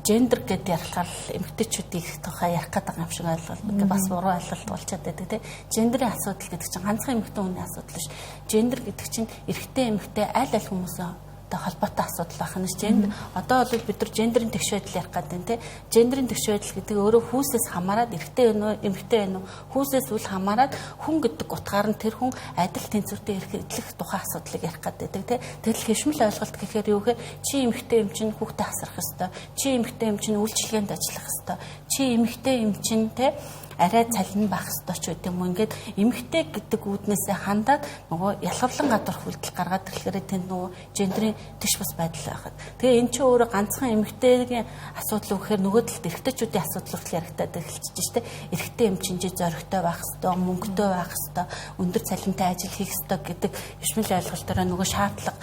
гендер гэдэг ярилцлаар эмэгтэйчүүдийн тухай ярих гэдэг юм шиг ойлголт бас буруу ойлголт болчиход байдаг тийм. Гендерийн асуудал гэдэг чинь ганцхан эмэгтэй хүний асуудал биш. Гендер гэдэг чинь эрэгтэй эмэгтэй аль хүмүүсийн холбоотой асуудал байх нь шүү. Одоо бол бид нар гендерийн тэгш байдал ярих гэдэг нь тийм. Гендерийн тэгш байдал гэдэг өөрөө хүүсээс хамаарат эрэгтэй байна уу, эмэгтэй байна уу, хүүсээс үл хамаарат хүн гэдэг утгаар нь тэр хүн адил тэнцвэртэй эрхлэх тухай асуудлыг ярих гэдэг тийм. Тэгэл хэвшмэл ойлголт гэхээр юу гэхээр чи эмэгтэй юм чинь хүүхдээ асрах ёстой. Чи эмэгтэй юм чинь үйлчлэгээнд ажиллах ёстой. Чи эмэгтэй юм чинь тийм арай цалин байх ёстой ч гэдэг юм. Ингээд эмэгтэй гэдэг үүднээсээ хандаад нөгөө ялгарлан гадуурх үйлдэл гаргаад ирэхээр тэнд нөгөө гендерийн тэгш бас байдал байхад. Тэгээ эн чинь өөрөө ганцхан эмэгтэйгийн асуудал үхэхээр нөгөө талд эрэгтэйчүүдийн асуудал хүртэл яригадаад эхэлчихэж штэ. Эрэгтэй юм чинь зоригтой байх ёстой, мөнгөтэй байх ёстой, өндөр цалинтай ажил хийх ёстой гэдэг хэвшмэл ойлголтоор нөгөө шаардлага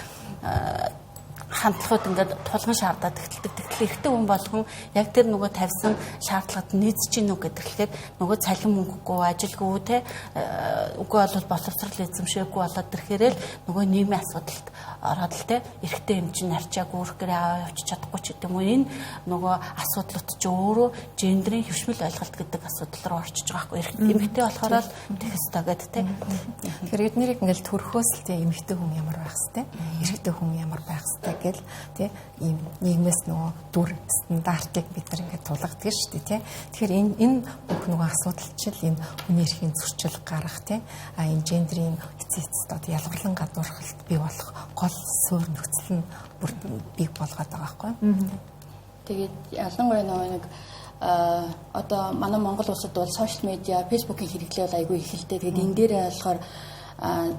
хамтлагууд ингээд тулгын шаардаад эхэлдэг. Тэгэхээр эрэгтэй хүн болгон яг тэр нөгөө тавьсан шаардлагад нийцэж гинүү гэдэгхээр нөгөө цалин мөнгөгүй, ажилгүй те үгүй бол боловсрол эзэмшээгүй болоод ирэхээрэл нөгөө нийгмийн асуудалд ороод л те эрэгтэй юм чинь арчаагүй үрхээр аваа явчих чадахгүй ч гэдэг юм уу. Энэ нөгөө асуудлууд ч өөрөө гендерийн хэвшмэл ойлголт гэдэг асуудал руу орчиж байгаа байхгүй. Эмэгтэй болохоор л тэгэх ёстой гэдэг те. Тэгэхээр эднэрийг ингээд төрхөөс л те эмэгтэй хүн ямар байх хэвтэй, эрэгтэй хүн ямар байх хэвтэй гэл тий ийм нийгмээс нөгөө дүр стандартыг бид нар ингээд тулгадаг шүү дээ тий. Тэгэхээр энэ бүх нөгөө асуудалчил энэ хүний эрхийн зөрчил гарах тий энэ гендерийн эцэцэд одоо ялгарлан гадуурхалт бий болох гол суурь нөхцөл нь бүр бий болгоод байгаа байхгүй. Тэгээд ялангуяа нэг одоо манай Монгол улсад бол сошиал медиа, фэйсбүүкийн хэрэглээ бол айгүй их л дээ. Тэгээд энэ дээрээ болохоор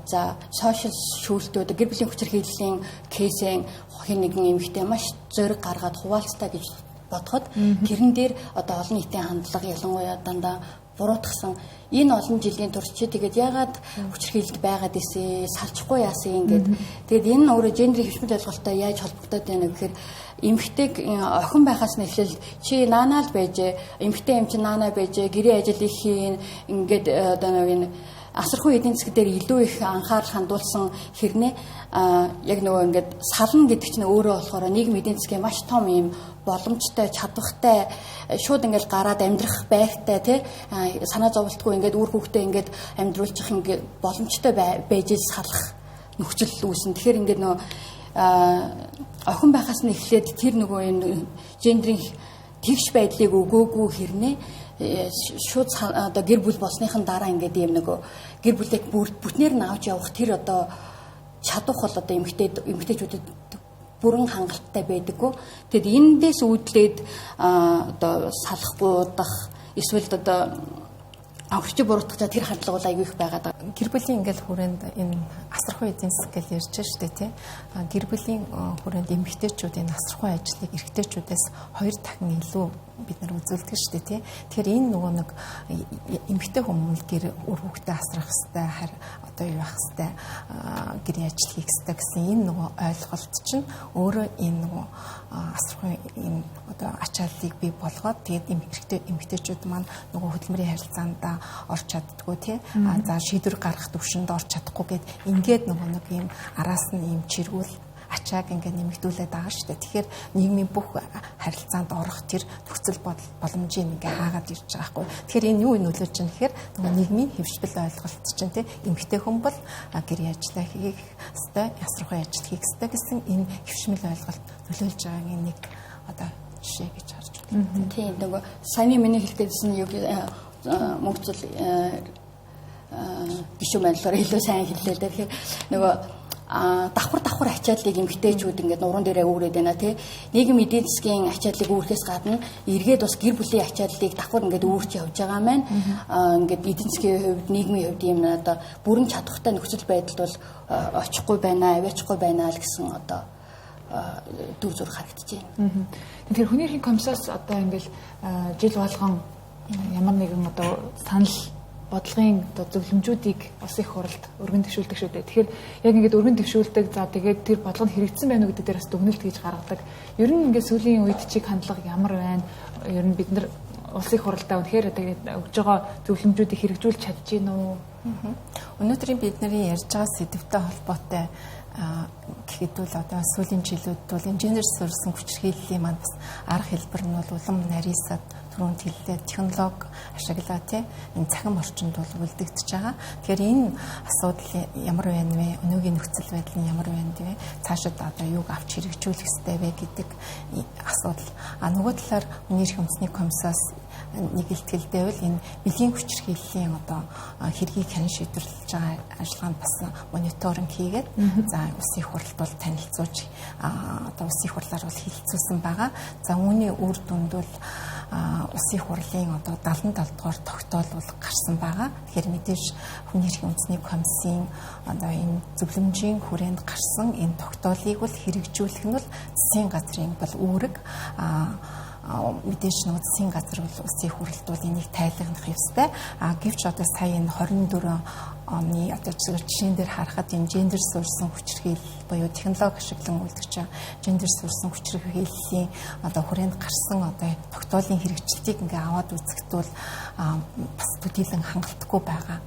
за сошиал шүүлтүүд гэр бүлийн хүчирхийллийн кейсийн хин нэгэн эмэгтэй маш зориг гаргаад хуваалцтай гэж бодоход тэрэн дээр одоо олон нийтийн хандлага ялангуяа дандаа буруутгсан энэ олон жилийн турш чи тэгээд ягаад хүчирхийлэлд байгаад ийсэ салчихгүй яасан ингээд тэгээд энэ өөрөө гендерийн хэвшмэл ойлголттой яаж холбогдоод байна гэхээр эмэгтэй охин байхаас нь эхлэл чи наанаал байжээ эмэгтэй юм чи наанаа байжээ гэрээ ажил их хийн ингээд одоо нэг асархуй эдийн засаг дээр илүү их анхаарал хандуулсан хэрнээ яг нөгөө ингээд сална гэдэг чинь өөрөө болохоор нийгэм эдийн засгийн маш том юм боломжтой чадвартай шууд ингээд гараад амьдрах байхтай тий санаа зовлтгүй ингээд үр хөвгтөө ингээд амьдруулчих ингээд боломжтой байж салах нөхцөл үүснэ. Тэгэхээр ингээд нөгөө охин байхаас нь эхлээд тэр нөгөө энэ гендерийн тэгш байдлыг өгөөгүй хэрнээ шууд одоо гэр бүл болсныхан дараа ингээд юм нөгөө гэр бүлийг бүтнээр нь авч явах тэр одоо чадвах бол одоо эмэгтэйчүүдэд бүрэн хангалттай байдаггүй. Тэгэд эндээс үүдлээд одоо салахгүйдах эсвэл одоо аврагчийг буруутгах тэр хандлага бол аягүй их байгаад байгаа. Гэр бүлийн ингээл хүрээнд энэ асархуй эдийн засаг гэж ярьж байгаа шүү дээ тий. Гэр бүлийн хүрээнд эмэгтэйчүүдийн асархуй ажлыг эрэгтэйчүүдээс 2 дахин илүү бид нар үзүүлдэг шүү дээ тий. Тэгэхээр энэ нөгөө нэг эмэгтэй хүмүүс гэр үр хүүхдээ асрах хэвээр харин одоо юу байх хэвээр гэрийн ажил хийх хэвээр гэсэн энэ нөгөө ойлголт чинь өөрөө энэ нөгөө асархуй энэ одоо ачааллыг бий болгоод тэгээд эмэгтэйчүүд маань нөгөө хөдөлмөрийн харилцаанд орч чаддгүй тий. За шийдвэр гаргах төвшөнд орч чадахгүй гэд ингээд нөгөө нэг юм араас нь юм чиргүүл ачааг ингээд нэмэгдүүлээд байгаа шүү дээ. Тэгэхээр нийгмийн бүх харилцаанд орох тэр нөхцөл боломжийг ингээд хаагаад ирж байгаа хгүй. Тэгэхээр энэ юу нөлөөлж байгаа гэхээр нөгөө нийгмийн хэвшбэл ойлголт чинь тий эмэгтэй хүн бол гэрийн ажлаа хийх ёстой, ясрахуй ажил хийх ёстой гэсэн энэ хэвшмэл ойлголт нөлөөлж байгаагийн нэг одоо жишээ гэж харж байна. Тийм нөгөө саяны миний хэлэхдээ юу мөнгөцөл биш юм байна л илүү сайн хэллээ. Тэгэхээр нөгөө давхар ачааллыг эмгтээчүүд ингээд нуруунд дээрээ үүрээд байна тий. Нийгэм эдийн засгийн ачааллыг үүрхээс гадна эргээд бас гэр бүлийн ачааллыг давхар ингээд үүрч явж байгаа маань ингээд эдийн засгийн хувьд нийгмийн хувьд юм одоо бүрэн чадвартай нөхцөл байдалд бол очихгүй байна, аваачихгүй байна л гэсэн одоо дүр зураг харагдаж байна. Тэгэхээр хүний эрхийн комиссаас одоо ингээд жил болгон ямар нэгэн одоо санал бодлогын одоо зөвлөмжүүдийг улсын их хурлд өргөн төвшүүлдэг шүү дээ. Тэгэхээр яг ингээд өргөн төвшүүлдэг. За тэгээд тэр бодлого нь хэрэгжсэн байна уу гэдэг дээр бас дүгнэлт хийж гаргадаг. Ер нь ингээд сүүлийн үед чиг хандлага ямар байна? Ер нь бид нар улсын их хурлдаа үнэхээр тэгээд өгж байгаа зөвлөмжүүдийг хэрэгжүүлж чадж гин үү? Өнөөдрийн бидний ярьж байгаа сэдвтэй холбоотой гэхэд бол одоо сүүлийн жилүүд бол инженер сурсан хүчирхийллийн маань бас арга хэлбэр нь бол улам нарийсаад түрүүнд хэллээ технологи ашиглаа тий энэ цахим орчинд бол үлдэгдэж байгаа. Тэгэхээр энэ асуудал ямар байна вэ? Өнөөгийн нөхцөл байдал нь ямар байна вэ? Цаашид одоо юуг авч хэрэгжүүлэх ёстой вэ гэдэг асуудал. Нөгөө талаар Хүний эрхийн үндэсний комиссаас нэг илтгэлтэй бол энэ бэлгийн хүчирхийллийн одоо хэргийг хэн шийдвэрлэж байгаа ажиллагаанд бас мониторинг хийгээд за улсын их хурлд бол танилцуулж одоо улсын их хурлаар бол хилцүүлсэн байгаа. За үүний үр дүнд бол улсын их хурлын одоо 77 дугаар тогтоол бол гарсан байгаа. Тэгэхээр мэдээж Хүний эрхийн үндэсний комиссийн одоо энэ зөвлөмжийн хүрээнд гарсан энэ тогтоолыг бол хэрэгжүүлэх нь бол засгийн газрын бол үүрэг мэдээж нэг засгийн газар бол улсын их хурлд бол энийг тайлгнах ёстой. Гэвч одоо сая энэ 24 оны одоо жишээн дээр харахад энэ гендер суурьсан хүчирхийлэл буюу технологи ашиглан үйлдвэрч гендер суурьсан хүчирхийллийн одоо хүрээнд гарсан одоо тогтоолын хэрэгжилтийг ингээ аваад үзэхэд бол бас төдийлөн хангалтгүй байгаа.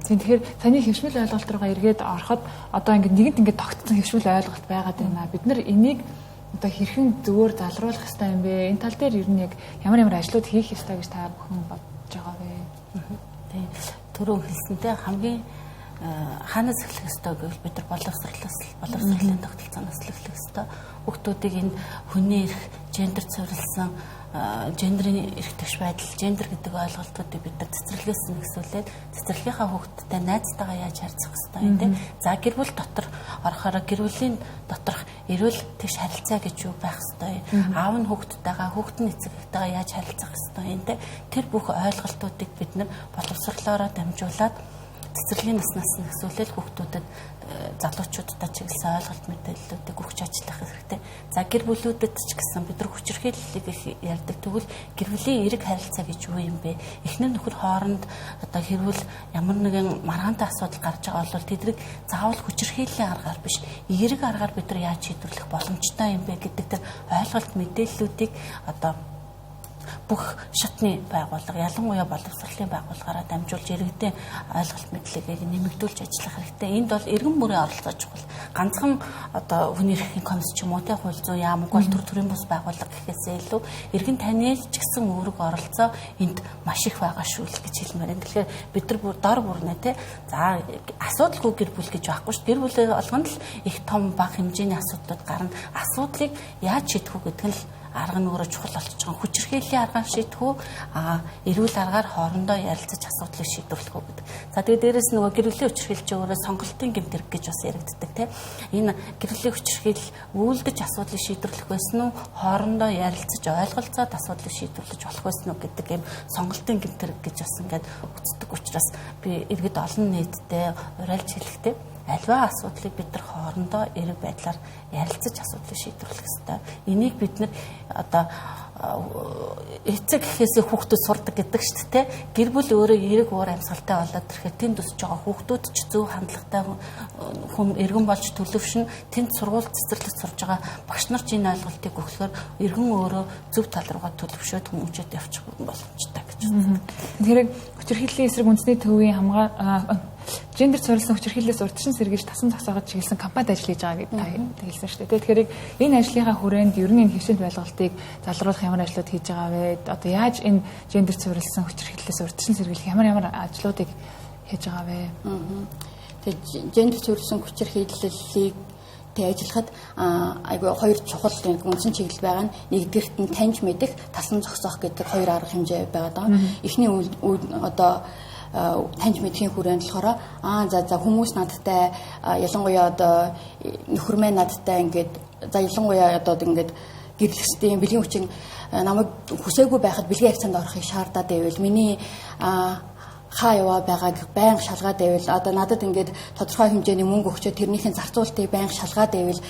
Тэгэхээр таны хэвшмэл ойлголт руугаа эргээд ороход одоо ингээ нэгэнт ингээ тогтсон хэвшмэл ойлголт байгаад байна. Бид нар энийг одоо хэрхэн зөвөр залруулах хэрэгтэй юм бэ? Энэ тал дээр ер нь яг ямар ажлууд хийх ёстой гэж та бүхэн бодож байгаа вэ? Тийм. Түрүү хэлсэнтэй хамгийн хаанаас эхлэх ёстой гэвэл бид нар боловсролын тогтолцооноос эхлэх ёстой. Хүүхдүүдийг энэ хүний эрх, гендер цорилсан гендерийн эрх тэгш байдал, гендер гэдэг ойлголтуудыг бид нар цэцэрлэгээс нэгсүүлээд цэцэрлэгийнхаа хүүхдтэй найзтайгаа яаж харьцах ёстой юм те. За гэр бүл дотор орохоор гэр бүлийн доторх эрүүл тэгш харилцаа гэж юу байх ёстой юм. Аав нь хүүхдтэйгээ, хүүхд нь эцэгтэйгээ яаж харилцах ёстой юм те. Тэр бүх ойлголтуудыг бид нар боловсрлоороо дамжуулаад цэцэрлэгийн наснаас нэгсүүлэл хүүхдүүдэд залуучуудтай чиглэсэн ойлголт мэдээллүүдийг өгч ажиллах хэрэгтэй. За гэр бүлүүдэд ч гэсэн бид нар хүчирхийллийг их ярьдаг. Тэгвэл гэр бүлийн эерэг харилцаа гэж юу юм бэ? Эхнэр нөхөр хооронд одоо хэрвэл ямар нэгэн маргаантай асуудал гарч байгаа бол тэдрийг заавал хүчирхийллийн аргаар биш, эерэг аргаар бид нар яаж шийдвэрлэх боломжтой юм бэ гэдэг тэр ойлголт мэдээллүүдийг одоо бүх шатны байгууллага, ялангуяа боловсролын байгууллагаараа дамжуулж иргэдийн ойлголт мэдлэгийг нэмэгдүүлж ажиллах хэрэгтэй. Энд бол эргэн бүрийн оролцоо чухал. Ганцхан одоо Хүний эрхийн комисс ч юм уу те хууль зүйн яам гол төрийн бус байгууллага гэхээсээ илүү эргэн таны ч гэсэн үүрэг оролцоо энд маш их байгаа шүү л гэж хэлмээр байна. Тэгэхээр бид нар бүр дор бүрнэ те. За асуудалгүй гэр бүл гэж байхгүй шүү. Гэр бүлээ олгоно л их том бага хэмжээний асуудлууд гарна. Асуудлыг яаж шийдэх вэ гэдэг нь арга нь өөрөө чухал болчихж байгаа. Хүчирхийллийн аргаар шийдэх үү, эрүүл аргаар хоорондоо ярилцаж асуудлыг шийдвэрлэх үү гэдэг. За тэгээд дээрэс нөгөө гэрүүлийн хүчирхийлч өөрөө сонголтын гэмтэрэг гэж бас яригддаг тийм. Энэ гэрүүлийн хүчирхийл үйлдэж асуудлыг шийдвэрлэх байсан уу, хоорондоо ярилцаж ойлголцоод асуудлыг шийдвэрлэж болох байсан уу гэдэг юм сонголтын гэмтэрэг гэж бас ингээд үздэг учраас би иргэд олон нийтдээ уриалж хэлэхдээ альва асуудлыг бид нар хоорондоо эрэг байдлаар ярилцаж асуудлыг шийдвэрлэх ёстой. Энийг бид нар одоо эцэг гэхээсээ хүүхдүүд сурдаг гэдэг шүү дээ. Гэр бүл өөрөө эрэг уур амьсгалтай болоод ирэхэд тэнд өсөж байгаа хүүхдүүд ч зөв хандлагатай хүн эргэн болж төлөвшнө. Тэнд сургууль цэцэрлэгт сурж байгаа багш нар ч энэ ойлголтыг өгөхлөөр эргэн өөрөө зөв тал руугаа төлөвшөөд хүмүүжээд явчих боломжтой гэж үздэг. Тэгэхээр хүчирхийллийн эсрэг үндэсний төвийн гендер суурилсан хүчирхийллээс урьдчилан сэргийлж тасан зогсоогод чиглэсэн компанид ажиллаж байгаа гэдэг хэлсэн шүү дээ. Тэгэхээр энэ ажлынхаа хүрээнд ер нь энэ хэвшинт байгуулалтыг залруулах ямар ажлууд хийж байгаа вэ? Одоо яаж энэ гендер суурилсан хүчирхийллээс урьдчилан сэргийлэх ямар ажлуудыг хийж байгаа вэ? Тэгээд гендер суурилсан хүчирхийллийг ажиллахад айгүй хоёр чухал үндсэн чиглэл байгаа нь нэгдүгээрт нь таньж мэдэх, тасан зогсоох гэдэг хоёр арга хэмжээ байгаа. Эхний одоо таньж мэдхийн хүрээнд болохоор за хүмүүс надтай ялангуяа одоо нөхөр мэн надтай ингээд за ялангуяа одоо ингээд гэрлэхсдийн бэлгийн хүчин намайг хүсээгүй байхад бэлгийн харьцаанд орохыг шаардаад байвал миний хаа яваа байгааг байнга шалгаад байвал одоо надад ингээд тодорхой хэмжээний мөнгө өгчөө тэрнийхэн зарцуултыг байнга шалгаад байвал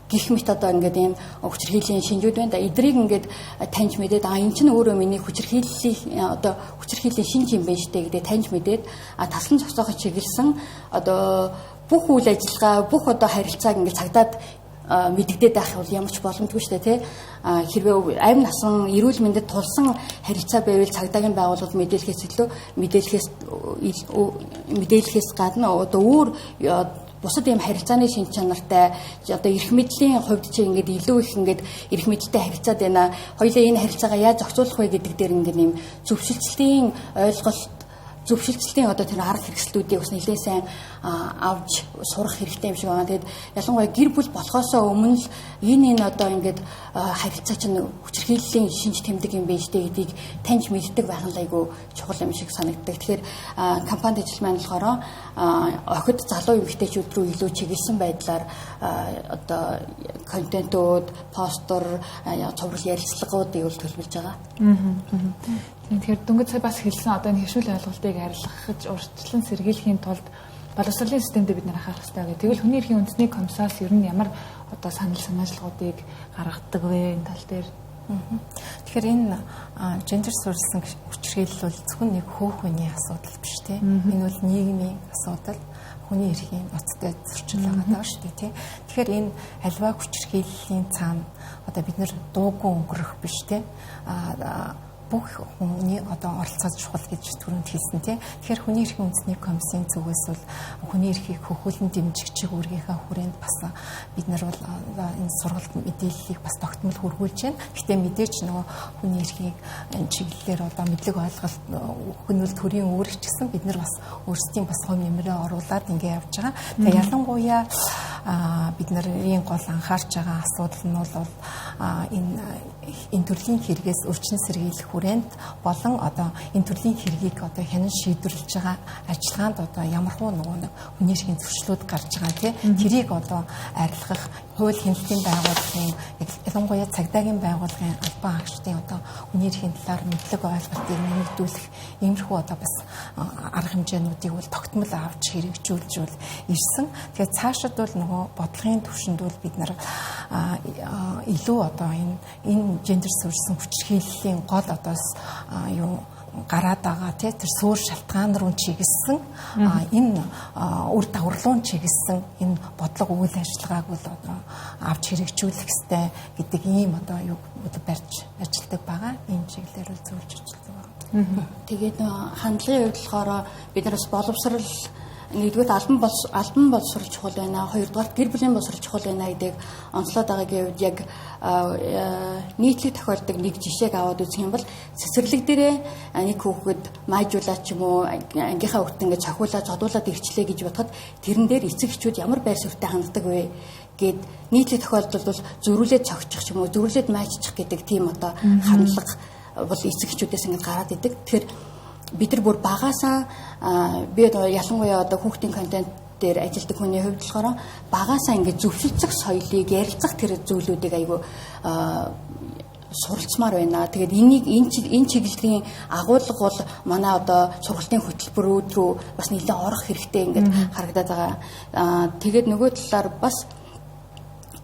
гэх мэт одоо ингээд ийм хүчирхийллийн шинжүүд байна да. Эдрийг ингээд таньж мэдээд энэ чинь өөрөө миний хүчирхийллийн одоо хүчирхийллийн шинж юм байна штэ гэдэг таньж мэдээд таслан зогсооход чиглэсэн одоо бүх үйл ажиллагаа бүх одоо харилцааг ингээд цагдаад мэддэгдээд байх бол ямар ч боломжгүй штэ тий. Хэрвээ амь насан эрүүл мэндэд тулсан харилцаа байвал цагдаагийн байгууллагад мэдээлэхээс илүү мэдээлэхээс гадна одоо өөр бусад ийм харилцааны шинж чанартай одоо эрх мэдлийн хувьд чи ингээд илүү их ингээд эрх мэдэлтэй харилцаад байна. Хоёулаа энэ харилцаагаа яаж зохицуулах вэ гэдэг дээр ингээд ийм зөвшөлтслийн ойлголт зөвшөлтслийн одоо тэр арга хэрэгслүүдийг бас нэлээд сайн авч сурах хэрэгтэй юм шиг байна. Тэгэд ялангуяа гэр бүл болохоосоо өмнө л энэ одоо ингээд харилцаа чинь хүчирхийллийн шинж тэмдэг юм байна штэ гэдгийг таньж мэддэг байх нь айгүй чухал юм шиг санагддаг. Тэгэхээр компанид ажил маань болохоор охид залуу эмэгтэйчүүд рүү илүү чиглэсэн байдлаар одоо контентууд, постэр, цовруул ярилцлагуудыг бол төлөвлөж байгаа. Тэгэхээр дөнгөж сая бас хэлсэн одоо энэ хэвшүүл ойлголтыг арилгахж урьдчилан сэргийлэхийн тулд боловсролын системд бид нар анхаарах хэрэгтэй гэдэг. Тэгвэл хүний эрхийн үндэсний комиссараас ер нь ямар одоо санал санаачлагуудыг гаргадаг вэ энэ тал дээр? Тэгэхээр энэ гендер суурилсан хүчирхийлэл бол зөвхөн нэг хөөхөний асуудал биш тийм. Энэ бол нийгмийн асуудал. Хүний эрхийн ноцтой зөрчил байгаа шүү дээ тийм. Тэгэхээр энэ альва хүчирхийллийн цаана одоо бид нар дуугүй өнгөрөх биш тийм. Бүх хүний одоо оролцоод чухал гэж түрүүнд хэлсэн тийм. Тэгэхээр хүний эрхийн үндэсний комиссийн зүгээс бол хүний эрхийг хөхүүлэн дэмжих чиглэлийнхээ хүрээнд бас бид нар бол энэ сургалт мэдээллийг бас тогтмол хөрвүүлж байна. Гэхдээ мэдээч нөгөө хүний эрхийг энэ чиглэлээр одоо мэдлэг ойлголт өгнөл төрийн өөрөг ч гэсэн бид нар бас өөрсдийн бас хувь нэмрээ оруулаад ингэ явж байгаа. Тэгээ ялангуяа бид нарын гол анхаарч байгаа асуудал нь бол энэ төрлийн хэрэгээс урьдчилан сэргийлэх хүрээнд болон одоо энэ төрлийн хэргийг одоо хянан шийдвэрлэж байгаа ажиллагаанд одоо ямархуу нэг хүний эрхийн зөрчлүүд гарч байгаа тийм тэрийг одоо арилгах хууль хяналтын байгууллагын ялангуяа цагдаагийн байгууллагын албан хаагчдын одоо хүний эрхийн талаар мэдлэг ойлголтыг нэмэгдүүлэх иймэрхүү одоо бас арга хэмжээнүүдийг бол тогтмол авч хэрэгжүүлж ирсэн. Тэгэхээр цаашид бол нөгөө бодлогын түвшинд бол бид нар илүү одоо энэ гендер суурилсан хүчирхийллийн гол одоо юу гараад байгаа тий тэр суур шалтгаан руу чиглэсэн энэ үр дагаварлуун чиглэсэн энэ бодлого үйл ажиллагааг бол одоо авч хэрэгжүүлэх ёстой гэдэг ийм одоо юу барьж ажилладаг байгаа. Ийм чиглэлээр бол зөвлөж ажилладаг байгаа. Тэгээд хандлагын хувьд болохоор бид нараас боловсрал нэгдүгээр албан боловсрол чухал байна. Хоёрдугаар гэр бүлийн боловсрол чухал байна гэдэг онцлоод байгаагийн үед яг нийтлэг тохиолдог нэг жишээг аваад үзэх юм бол цэцэрлэг дээрээ нэг хүүхэд маажуулаад ч юм уу ангийнхаа хүүхэд ингээд цохиулаад зодуулаад ирчлээ гэж бодоход тэрэн дээр эцэг эхчүүд ямар байр суурьтай ханддаг вэ гэд нийтлэг тохиолдолд бол зөрүүлээд цогчих ч юм уу зөрүүлээд маажчих гэдэг тийм одоо хандлага бол эцэг эхчүүдээс ингээд гараад идэг. Тэгэхээр бид нар бүр багаасаа би ялангуяа одоо хүүхдийн контент дээр ажилладаг хүний хувьд болохоор багаасаа ингээд зөвшөлдсөх соёлыг ярилцах тэр зүйлүүдийг айгүй суралцмаар байна. Тэгээд энэ чиглэлийн агуулга бол манай одоо сургалтын хөтөлбөрүүд рүү бас нэлээд орох хэрэгтэй ингээд харагдаад байгаа. Тэгээд нөгөө талаар бас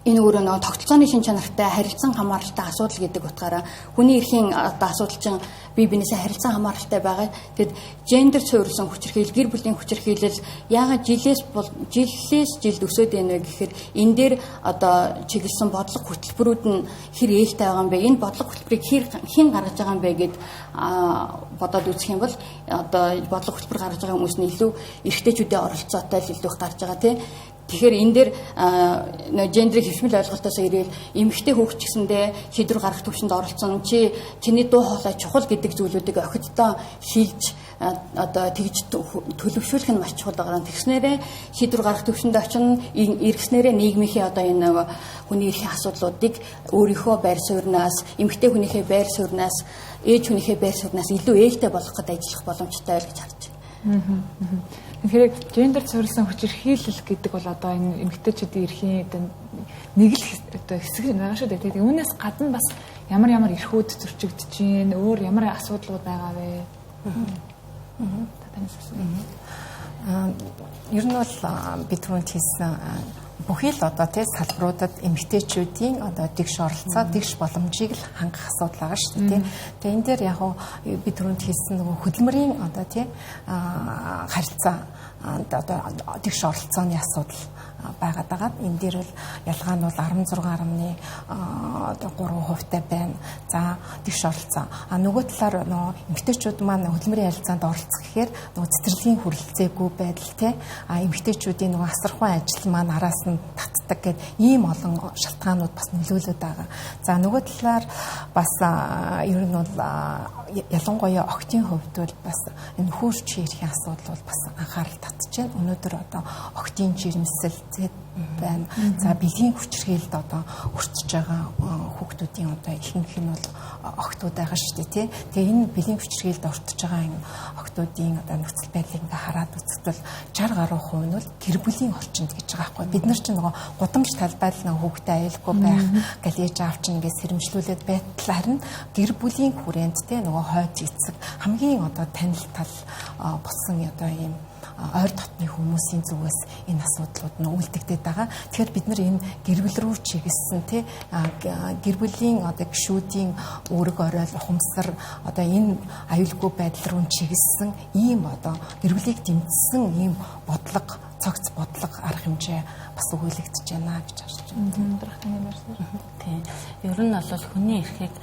энэ өөрөө нөгөө тогтолцооны шин чанартай харилцан хамааралтай асуудал гэдэг утгаараа хүний эрхийн одоо асуудал чинь бие биенээсээ харилцан хамааралтай байгаа. Тэгэд гендер суурилсан хүчирхийлэл, гэр бүлийн хүчирхийлэл яагаад жилээс жилд өсөд байна вэ гэхээр энэ дээр одоо чиглэсэн бодлого хөтөлбөрүүд нь хэр ээлтэй байгаа юм бэ? Энэ бодлого хөтөлбөрийг хэн гаргаж байгаа юм бэ гэд бодоод үзэх юм бол одоо бодлого хөтөлбөр гаргаж байгаа хүмүүс нь илүү эрэгтэйчүүдийн оролцоотой л илүү их гарч байгаа тийм. Тэгэхээр энэ дээр гендрийг хэвшмэл ойлголтоос ирээд эмэгтэй хүүхэд ч гэсэндээ шийдвэр гаргах төвшөнд оролцсон чиний дуу хоолой чухал гэдэг зүйлүүдийг охиддоо шилж одоо тэгж төлөвшүүлэх нь маш чухал байгаа. Тэгснээрээ шийдвэр гаргах төвшөнд очин эргэснээрээ нийгмийнхээ одоо энэ хүний эрхийн асуудлуудыг өөрийнхөө байр сууриас эмэгтэй хүнийхээ байр сууриас ээж хүнийхээ байр сууриас илүү ээлтэй болгох гэдэг ажиллах боломжтой л гэж харж байна. Тэгэхээр гендер суурилсан хүчирхийлэл гэдэг бол одоо энэ эмэгтэйчүүдийн эрхийн нэг л одоо хэсэг байгаа шүү дээ. Тэгээд үүнээс гадна бас ямар эрхүүд зөрчигдөж чинь өөр ямар асуудлууд байгаа вэ? Ер нь бол бид түрүүнд хэлсэн бүхий л одоо тий салбаруудад эмэгтэйчүүдийн одоо дэгш оролцоо, дэгш боломжийг л хангах асуудал байгаа шүү дээ. Тэгээ энэ дээр яг бид түрүүнд хэлсэн нөгөө хөдөлмөрийн одоо тий харилцаа одоо дэгш оролцооны асуудал байгаад байгаа. Энэ дээр бол ялгаа нь бол 16.3% байна. За дэгш оролцоо. Нөгөө талаар нөгөө эмэгтэйчүүд маань хөдөлмөрийн харилцаанд оролцох гэхээр нөгөө цэцэрлэгийн хүрэлцээгүй байдал тий эмэгтэйчүүдийн нөгөө асархуй ажил маань араас нь татдаг гэд ийм олон шалтгаанууд бас нөлөөлөд байгаа. За нөгөө талаар бас ер нь бол ялангуяа охидын хувьд бол бас энэ хөрч хийрхийн асуудал бол бас анхаарал татж байна. Өнөөдөр одоо охидын жирэмсэл байна. За бэлгийн хүчирхийлэлд одоо өртөж байгаа хүүхдүүдийн одоо ихэнх нь бол охидууд байгаа шүү дээ тий. Тэгээ энэ бэлгийн хүчирхийлэлд өртөж байгаа энэ охидуудын одоо нөхцөл байдлыг ингээ хараад үзвэл 60 гаруй хувь нь бол гэр бүлийн орчинд гэж байгаа байхгүй. Бид нар чинь нөгөө гудамж талбайд нэг хүүхдээ аюулгүй байх гэл ээж аав чинь ингээ сэрэмжлүүлээд байтал харин гэр бүлийн хүрээнд тий нөгөө хойд эцэг хамгийн одоо танил тал болсон одоо ийм ойр дотны хүмүүсийн зүгээс энэ асуудлууд нь үлдэгдээд байгаа. Тэгэхээр бид нар энэ гэр бүл рүү чиглэсэн тий гэр бүлийн одоо гишүүдийн үүрэг оройл ухамсар одоо энэ аюулгүй байдал руу чиглэсэн ийм одоо гэр бүлийг дэмжсэн ийм бодлого цогц бодлого арга хэмжээ бас өгүүлэгдэж байна гэж харж байна. Тийм. Ер нь бол хүний эрхийг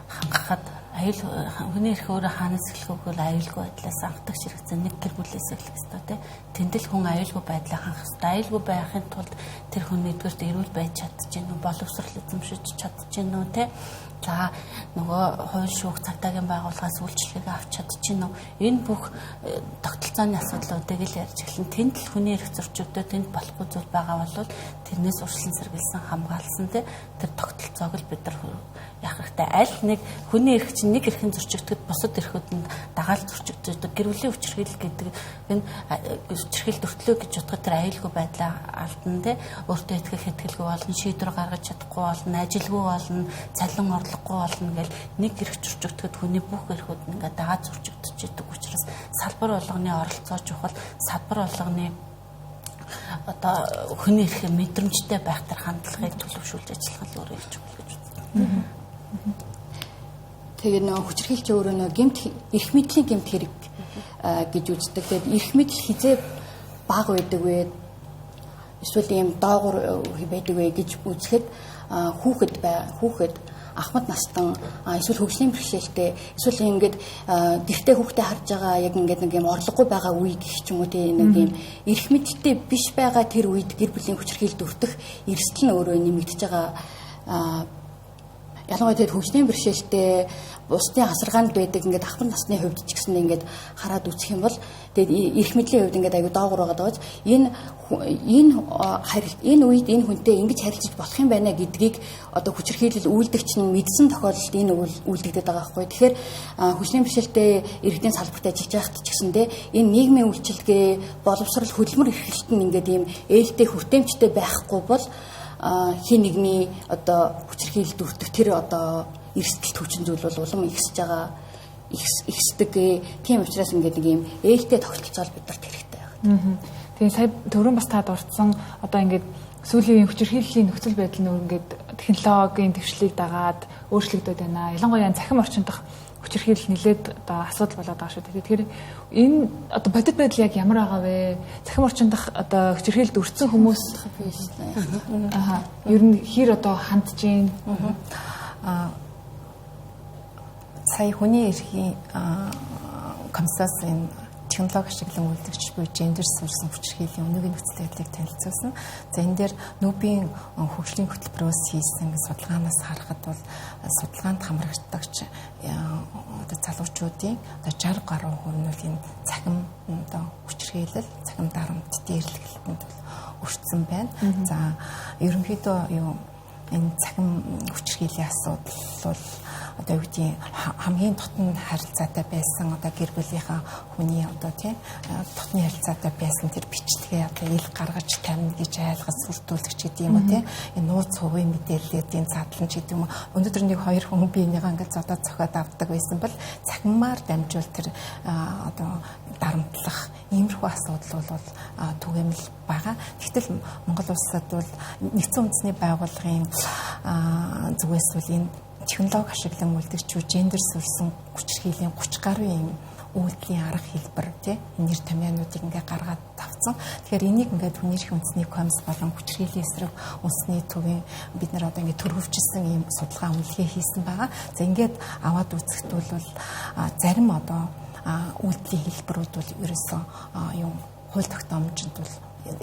хангахад хүний эрх өөрөө хаанаас эхлэхүүгээр аюулгүй байдлаас анхдагч хэрэгцээ нэг гэр бүлээс эхлэх ёстой тий. Тэндэл хүн аюулгүй байдлаа хангах ёстой. Аюулгүй байхын тулд тэр хүн нэгдүгээр эрүүл байж чадчихэв үү, боловсрол эзэмшиж чадчихэв үү тий. За нөгөө хууль шүүх цагдаагийн байгууллагаас үйлчлэгээ авч чадчихэв үү. Энэ бүх тогтолцооны асуудлуудыг л ярьж эхэлнэ. Тэнд л хүний эрх зөрчигдөө тэнд болохгүй зүйл байгаа бол тэрнээс урьдчилан сэргийлсэн хамгаалсан тий. Тэр тогтолцоог л бид нар яах хэрэгтэй. Аль нэг хүний эрх чинь нэг эрхэн зөрчигдөхөд бусад эрхүүдэнд дагаал зөрчигддөг. Гэр бүлийн хүчирхийлэл гэдэг энэ хүчирхийлэл төртлөө гэж бодоход тэр аюулгүй байдлаа алдна тий. Өөртөө итгэх итгэлгүй болно, шийдвэр гаргаж чадахгүй болно, ажилгүй болно, цалин орлогогүй болно гэл нэг эрх зөрчигдөхөд хүний бүх эрхүүд нь ингээ дагаад зөрчигдөж идэг учраас салбар болгоны оролцоо чухал, салбар болгоны одоо хүний эрх мэдрэмжтэй байх тэр хандлагыг төлөвшүүлж ажиллах нь өөрөө чухал гэж үздэг. Тэгээ нөө хүчирхийлч өөрөө нөө гэмт эрх мэдлийн гэмт хэрэг гэж үздэг. Тэгээд эрх мэдл хизээ бага байдаг вэ? Эсвэл ийм доогуур байдаг вэ гэж үзэхэд хүүхэд ахмад настан эсвэл хөгжлийн бэрхшээлтэй эсвэл ингээд гэртээ хүүхдээ харж байгаа яг ингээд нэг юм орлогогүй байгаа үе гэх ч юм уу тийм нэг юм эрх мэдэлтэй биш байгаа тэр үед гэр бүлийн хүчирхийлэлд өртөх эрсдэл нь өөрөө нэмэгдэж байгаа. Ялангуяа тэр хөгжлийн бэрхшээлтэй бусдын асаргаанд байдаг ингээд ахмад насны хувьд ч гэсэн ингээд хараад үзэх юм бол тэгээд эрх мэдлийн хувьд ингээд аюу доогуур байгаа дагаж энэ үед энэ хүнтэй ингэж харилцаж болох юм байна гэдгийг одоо хүчирхийлэл үйлдэгч нь мэдсэн тохиолдолд энэ үйлдэгдээд байгаа байхгүй. Тэгэхээр хөгжлийн бэрхшээлтэй иргэдийн салбарт ажиллаж байхад ч гэсэндээ энэ нийгмийн үйлчилгээ боловсрол хөдөлмөр эрхлэлт нь ингээд ийм ээлтэй хүртээмжтэй байхгүй бол хин нэгний одоо хүчирхийлэлд өртөх тэр одоо эрсдэл төвчин зүйл бол улам ихсэж байгаа ихсдэг. Тийм учраас ингээд нэг юм ээлтэй тогтолцоол бидэрт хэрэгтэй байна. Тэгээ сая түрүүн бас та дурдсан одоо ингээд сүүлийн хүчирхийллийн нөхцөл байдал нь ингээд технологийн дэвшлийг дагаад өөрчлөгдөд байна. Ялангуяа цахим орчин дах хүчирхийлэл нэлээд одоо асуудал болоод байгаа шүү дээ. Тэгэхээр энэ одоо бодит байдал яг ямар байгаа вэ? Цахим орчин дах одоо хүчирхийлэлд өртсөн хүмүүс ер нь хэр одоо хандж гин сая хүний эрхийн комиссийн технологи ашиглан үйлдвэрч буй гендер сурсан хүчирхийллийн өнөөгийн нөхцөл байдлыг танилцуулсан. За энэ дээр нүүбийн хөгжлийн хөтөлбөрөөс хийсэн судалгаанаас харахад бол судалгаанд хамрагдагч одоо залуучуудын одоо 60 гаруй хувь нь энэ цахим одоо хүчирхийлэл, цахим дарамт дээрлэгэлтэнд бол өртсөн байна. За ерөнхийдөө энэ цахим хүчирхийллийн асуудал бол одоо юу гэдгийг хамгийн дотн харилцаатай байсан одоо гэр бүлийнхаа хүний одоо тийм дотны харилцаатай байсан тэр бичлэгээ одоо ил гаргаж тамина гэж айлгаж сүртүүлэгч гэдэг юм уу тийм энэ нууц хувийн мэдээллүүдийн задлан ч гэдэг юм уу өнөөдөр нэг хоёр хүн биенийгаа ингээд зодоод цохиод авдаг байсан бол цахимаар дамжуул тэр одоо дарамтлах иймэрхүү асуудал бол түгээмэл байгаа. Тэгтэл Монгол улсад бол нэгдсэн үндэсний байгууллагын зүгээс бол энэ технологи ашиглан үйлдвэрчүүд гендер сурсан хүчирхийллийн 30 гаруй юм үйлдэлийн арга хэлбэр тийм нэр томьёонуудыг ингээ гаргаад тавцсан. Тэгэхээр энийг ингээд хүний эрхийн үндэсний комисс болон хүчирхийллийн эсрэг үндэсний төвийн бид нар одоо ингээ төрөвчсөн ийм судалгаа үнэлгээ хийсэн байгаа. За ингээд аваад үзэхэд бол зарим одоо үйлдэлийн хэлбэрүүд бол ерөөсөө юм хууль тогтоомжинд бол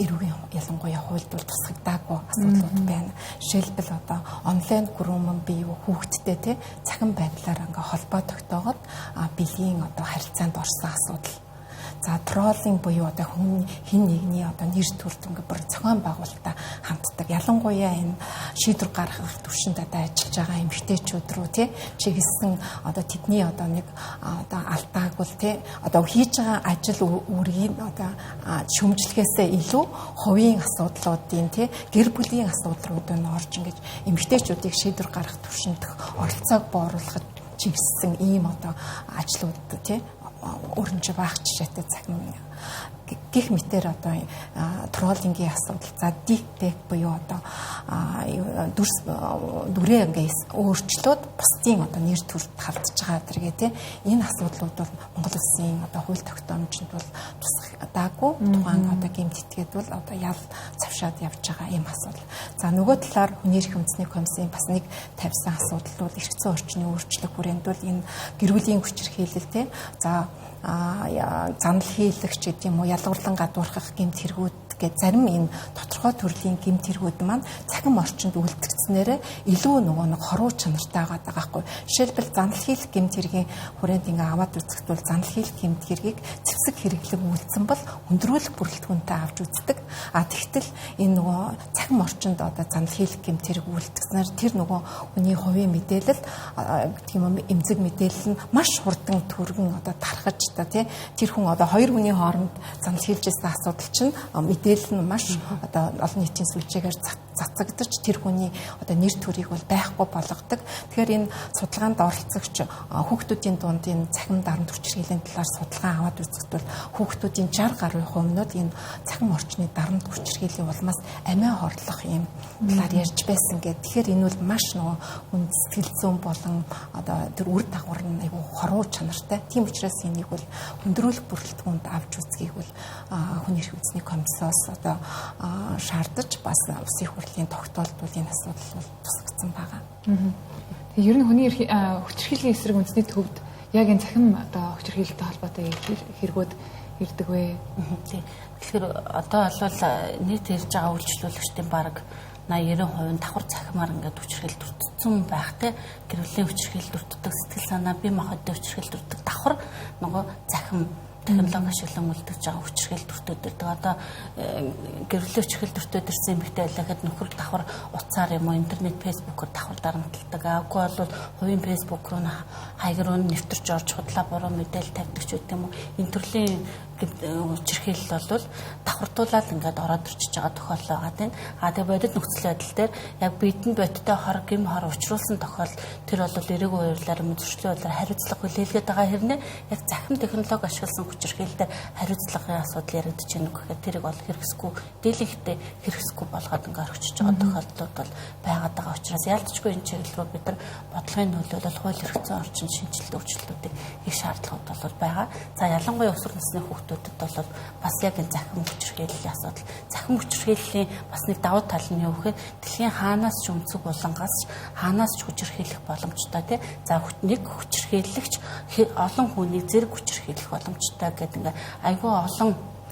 эрүүгийн ялангуяа хуульд бол тусгагдаагүй асуудлууд байна. Жишээлбэл одоо онлайн гүрүүмэн бие хүүхдтэй тий цахим байдлаар ингээ холбоо тогтоогод биеийн одоо харилцаанд орсон асуудал. За троллинг буюу одоо хүн хин нэгний одоо нэр төрд ингээ бүр зохион байгуулалтаа хамтдаг. Ялангуяа энэ шийдвэр гаргах төвшөнд одоо ажиллаж байгаа эмэгтэйчүүд рүү тий чиглэсэн одоо тэдний одоо нэг одоо алдааг бол тий одоо хийж байгаа ажил үргийг одоо шөмжлөхөөсөө илүү хувийн асуудлуудын тий гэр бүлийн асуудлууд нь орж ингэж эмэгтэйчүүдийг шийдвэр гаргах төвшөнд оролцоог бууруулахад чиглэсэн ийм одоо ажлууд тий өрнж байх жишээтэй цахим гих мэтэр одоо троллингийн асуудал за дипфейк буюу одоо дүрээ ингээс өөрчлөөд бусдын одоо нэр төрд халдж байгаа зэрэг тийм энэ асуудлууд бол Монгол улсын одоо хууль тогтоомжинд бол тусгадаагүй тухайн одоо гэмт этгээд бол одоо ял завшаад явж байгаа ийм асуудал. За нөгөө талаар хүний эрхийн үндэсний комиссийн бас нэг тавьсан асуудал бол эрхцэн орчны өөрчлөлт хүрээнд бол энэ гэр бүлийн хүчирхийлэл тийм за занал хийлэгч гэдэг юм уу ялгуурлан гадуурхах гэмт хэрэгүүд гэж зарим энэ тодорхой төрлийн гэмт хэрэгүүд маань цахим орчинд үлдэгдснээрээ илүү нөгөө нэг хоруу чанартай байгаа байхгүй. Жишээлбэл занал хийх гэмт хэргийн хүрээнд ингээ аваад үзэхэд бол занал хийх гэмт хэргийг зэвсэг хэрэглэг үйлдсэн бол өндрүүлэх бүрэлдэхүүнтэй авч үздэг. Тэгтэл энэ нөгөө цахим орчинд одоо занал хийх гэмт хэрэг үлдгэснээр тэр нөгөө хүний хувийн мэдээлэл гэх юм эмзэг мэдээлэл нь маш хурдан төргөн одоо тархаж та тий тэр хүн одоо хоёр хүний хооронд занал хийлжсэн асуудал чинь мэдээлэл нь маш одоо олон нийтийн сүлжээгээр цацагдаж тэр хүний одоо нэр төрийг бол байхгүй болгодог. Тэгэхээр энэ судалгаанд оролцогч хүүхдүүдийн дунд энэ цахим дарамт хүчирхийллийн талаар судалгаа аваад үзэхэд бол хүүхдүүдийн 60 гаруй хувьнууд энэ цахим орчны дарамт хүчирхийллийн улмаас амиа хорлох юм талаар ярьж байсан гэдэг. Тэгэхээр энэ бол маш нөгөө хүн сэтгэл зүйн болон одоо тэр үр дагавар нь айгүй хоруу чанартай. Тийм учраас энийг бол хүндрүүлэх бүрэлдэхүүнд авч үзгийг бол хүний эрхийн үндэсний комиссоос одоо шаардаж бас улсын хурлын тогтоолд бол энэ асуудал бол тусгагдсан байгаа. Ер нь хүний хүчирхийллийн эсрэг үндэсний төвд яг энэ цахим одоо хүчирхийлэлтэй холбоотой хэрэгүүд ирдэг вэ? Тэгэхээр одоо бол нийт ирж байгаа үйлчлүүлэгчдийн бараг 80-90% давхар цахимаар ингээд хүчирхийлэлд өртсөн байх те гэр бүлийн хүчирхийлэлд өртдөг сэтгэл санаа бие махбодын хүчирхийлэлд өртдөг давхар нөгөө цахим технологи ашиглан үлдэж байгаа хүчирхийлэлд өртөдөг. Одоо гэр бүлийн хүчирхийлэлд өртөд ирсэн эмэгтэй байлахад нөхөр давхар утсаар юм уу интернет фэйсбүүкээр давхар дарамталдаг. Аггүй бол хувийн фэйсбүүк руу хаяг руу нэвтэрч орж худлаа буруу мэдээлэл тавьдаг ч үгүй юм уу. Энэ төрлийн хүчирхийлэл бол давхартуулаад ингээд ороод ирчихэж байгаа тохиолдол байгаа тийм. Тэгээ бодит нөхцөл байдал дээр яг бидэнд бодиттой хор гим хор учруулсан тохиолдол тэр бол эрэг уурлаар зөрчлийн уулаар хариуцлага хүлээлгээд байгаа хэрнээ яг захим технологи ашигласан хүчирхийлэлээр хариуцлагын асуудал яригдж байна гэхэд тэрийг бол хэрэгсэхгүй дийлэнхтэй хэрэгсэхгүй болгоод ингээд орчиж байгаа тохиолдлууд бол байгаад байгаа учраас ялцчгүй энэ чиглэл рүү бид нар бодлогын нөлөөлөл хууль эрх зүйн орчин шинжилэлт өөрчлөлтүүдийг хийх шаардлагууд бол байгаа. За ялангуяа өсвөр насны хүүхдүүдэд бол бас яг энэ захим хүчирхийллийн асуудал. Захим хүчирхийллийн бас нэг давуу тал нь юу гэхээр дэлхийн хаанаас ч өнцөг булангаас хаанаас ч хүчирхийлэх боломжтой тий. За нэг хүчирхийлэгч олон хүнийг зэрэг хүчирхийлэх боломжтой гэдэг ингээ айгүй олон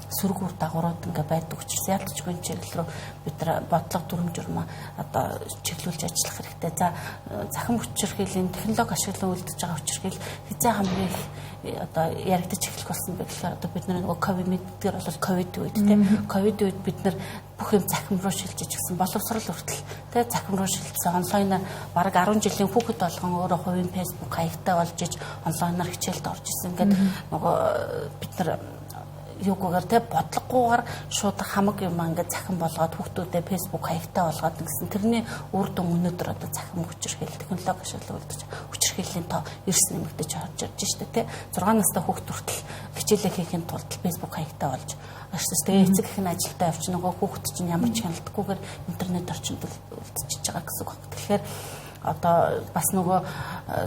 сүргүүр дагаврууд ингээ байдаг учраас ялцчгүй чиглэл рүү бид нар бодлого дүрм журмаа одоо чиглүүлж ажиллах хэрэгтэй. За захим хүчирхийллийн технологи ашиглан үлдэж байгаа хүчирхийлэл хэзээ хамгийн одоо яригдаж эхлэх болсон бэ гэхээр одоо бид нар нөгөө ковид мэддгээр бол ковид үед тийм ковид үед бид нар бүх юм захим руу шилжиж гисэн боловсрал хүртэл тийм захим руу шилжсэн онлайнаар бараг 10 жилийн хүүхэд болгон өөрөө хувийн фэйсбүүк хаягтай болж иж онлайнаар хичээлд орж исэн. Ингээд нөгөө бид нар юугаар те бодлогогүйгээр шууд хамаг юм ингээд захин болгоод хүүхдүүдэд фэйсбүүк хаягтай болгоод гэсэн тэрний үр дүн өнөөдөр одоо захин хүчирхийлэл технологи ашиглан үлдэж хүчирхийллийн тоо эрс нэмэгдэж орж ирж штэ те 6 настай хүүхд хүртэл хичээлээ хийхин тулд фэйсбүүк хаягтай болж ашигтай тэгээ эцэг их нь ажилдаа явж нөгөө хүүхд чинь ямар ч хяналтгүйгээр интернет орчинд үлдчихэж байгаа гэсэн үг. Тэгэхээр одоо бас нөгөө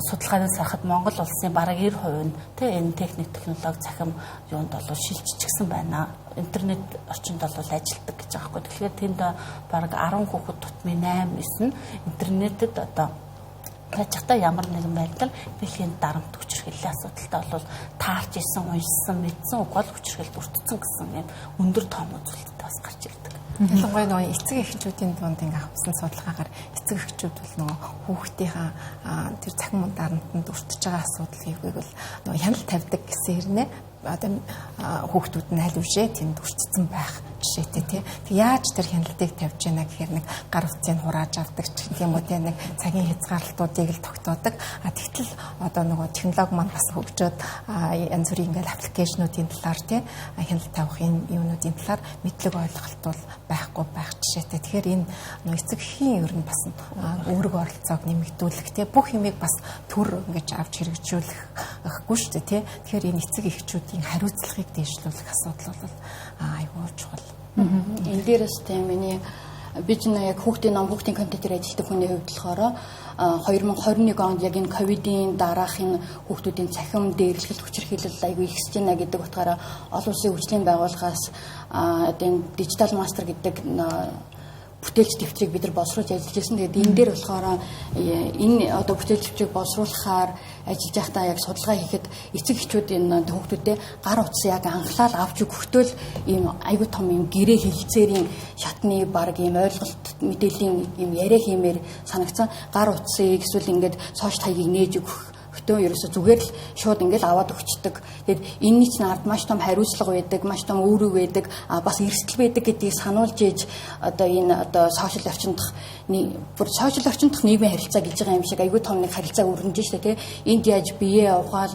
судалгаанаас харахад Монгол улсын бараг 90% нь тийм энэ техник технологи захим юунд бол шилжчихсэн байна. Интернет орчинд бол ажилтдаг гэж байгаа байхгүй. Тэгэхээр тэнд бараг 10 хүүхэд тутмын 8-9 нь интернетэд одоо хажигтай ямар нэгэн байдлаар бэлгийн дарамт хүчирхийллийн асуудалтай бол таарч исэн, уншсан, мэдсэн үг бол хүчирхийлэлд өртсөн гэсэн юм өндөр тоом үзүүлэлттэй бас гарч ирдэг. Ялангуяа нөгөө эцэг эхчүүдийн дунд ингээ авсан судалгаагаар эцэг эхчүүд бол нөгөө хүүхдийнхаа тэр цахим дарамтанд өртөж байгаа асуудлыг бол нөгөө хяналт тавьдаг гэсэн хэрнээ одоо хүүхдүүд нь аль үшээ тэнд өртсөн байх жишээтэй тий. Тэг яаж тэр хяналтыг тавьж яана гэхээр нэг гар утсыг хурааж авдаг ч юм уу тий нэг цагийн хязгаарлалтуудыг л тогтоодог. Тэгтэл одоо нөгөө технологи маань бас хөгжөөд янз бүрийн ингээл аппликейшнуудын талаар тий хяналт тавих энэ юунуудын талаар мэдлэг ойлголт бол байхгүй байх жишээтэй. Тэгэхээр энэ нөгөө эцэг эхийн ер нь бас өөрөг оролцоог нэмэгдүүлэх тий бүх юмыг бас төр ингэж авч хэрэгжүүлэхгүй шүү дээ тий. Тэгэхээр энэ эцэг эхчүүдийн хариуцлагыг дээшлүүлэх асуудал бол айгүй чухал. Энэ дээрээс тийм миний би ч яг хүүхдийн ном хүүхдийн контентээр ажилладаг хүний хувьд болохоор 2021 онд яг энэ ковидын дараах энэ хүүхдүүдийн цахим дээрлэхэл хүчирхийлэл айгүй ихсэж байна гэдэг утгаараа олон улсын хөгжлийн байгууллагаас одоо энэ дижитал мастер гэдэг бүтээлч дэвтрийг бид нар боловсруулж ажиллаж байсан. Тэгээд энэ дээр болохоор энэ одоо бүтээлч дэвтрийг боловсруулахаар ажиллаж байхдаа яг судалгаа хийхэд эцэг эхчүүд энэ хүүхдүүдэд гар утас яг анхлаад авч өгөхдөө ийм айгүй том ийм гэрээ хилцээрийн шатны баг ийм ойлголт мэдээллийн ийм яриа хиймээр санагцсан. Гар утсыг эсвэл ингээд сошиал хаягийг нээж өгөх хөтөө ерөөсө зүгээр л шууд ингээл аваад өгчдөг. Тэгэд энэний чинь ард маш том хариуцлага байдаг, маш том үүрэг байдаг, бас эрсдэл байдаг гэдгийг сануулж ээж одоо энэ одоо сошиал орчиндх бүр сошиал орчиндх нийгмийн харилцаа гэж байгаа юм шиг айгүй том нэг харилцаа өрнөж штэ тий. Энд яаж бие ухаал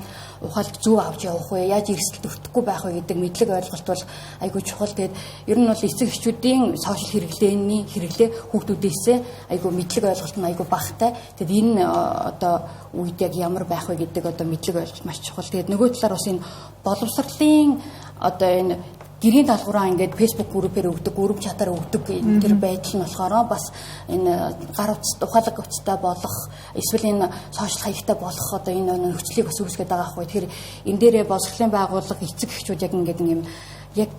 зөв авч явах вэ? Яаж эрсдэлд өртөхгүй байх вэ гэдэг мэдлэг ойлголт бол айгүй чухал. Тэгээд ер нь бол эцэг эхчүүдийн сошиал хэрэглээ хүүхдүүдээс айгүй мэдлэг ойлголт нь айгүй багтай. Тэгээд энэ одоо үед яг ямар байх вэ гэдэг одоо мэдлэг ойлголт маш чухал. Тэгээд нөгөө талаар бас энэ боловсролын одоо энэ гэрийн даалгавраа ингээд фэйсбүүк группээр өгдөг, групп чатаар өгдөг тэр байдал нь болохоор бас энэ гар утас ухаалаг утастай болох эсвэл энэ сошиал хаягтай болох одоо энэ нөхцөлийг бас үүсгэж байгаа хгүй. Тэгэхээр энэ дээрээ боловсролын байгууллага эцэг эхчүүд яг ингээд юм яг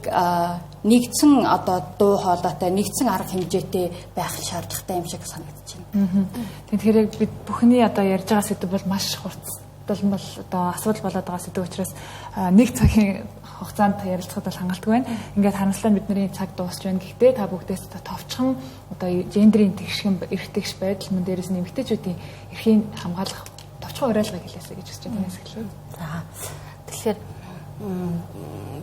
нэгдсэн одоо дуу хоолойтой нэгдсэн арга хэмжээтэй байх шаардлагатай юм шиг санагдаж байна. Тэгэхээр бид бүхний одоо ярьж байгаа сэдв бол маш хурцлан бол одоо асуудал болоод байгаа сэдв учраас нэг цагийн хугацаанд ярилцахад бол хангалттай байна. Ингээд харамслаа бидний цаг дуусч байна. Гэхдээ та бүгдээс товчхон одоо гендерийн эрхтгш байдал мөн дээрээс нь эмэгтэйчүүдийн эрхийг хамгаалах товчхон уриалгыг хэлээсэй гэж хүсэж байна. За тэгэхээр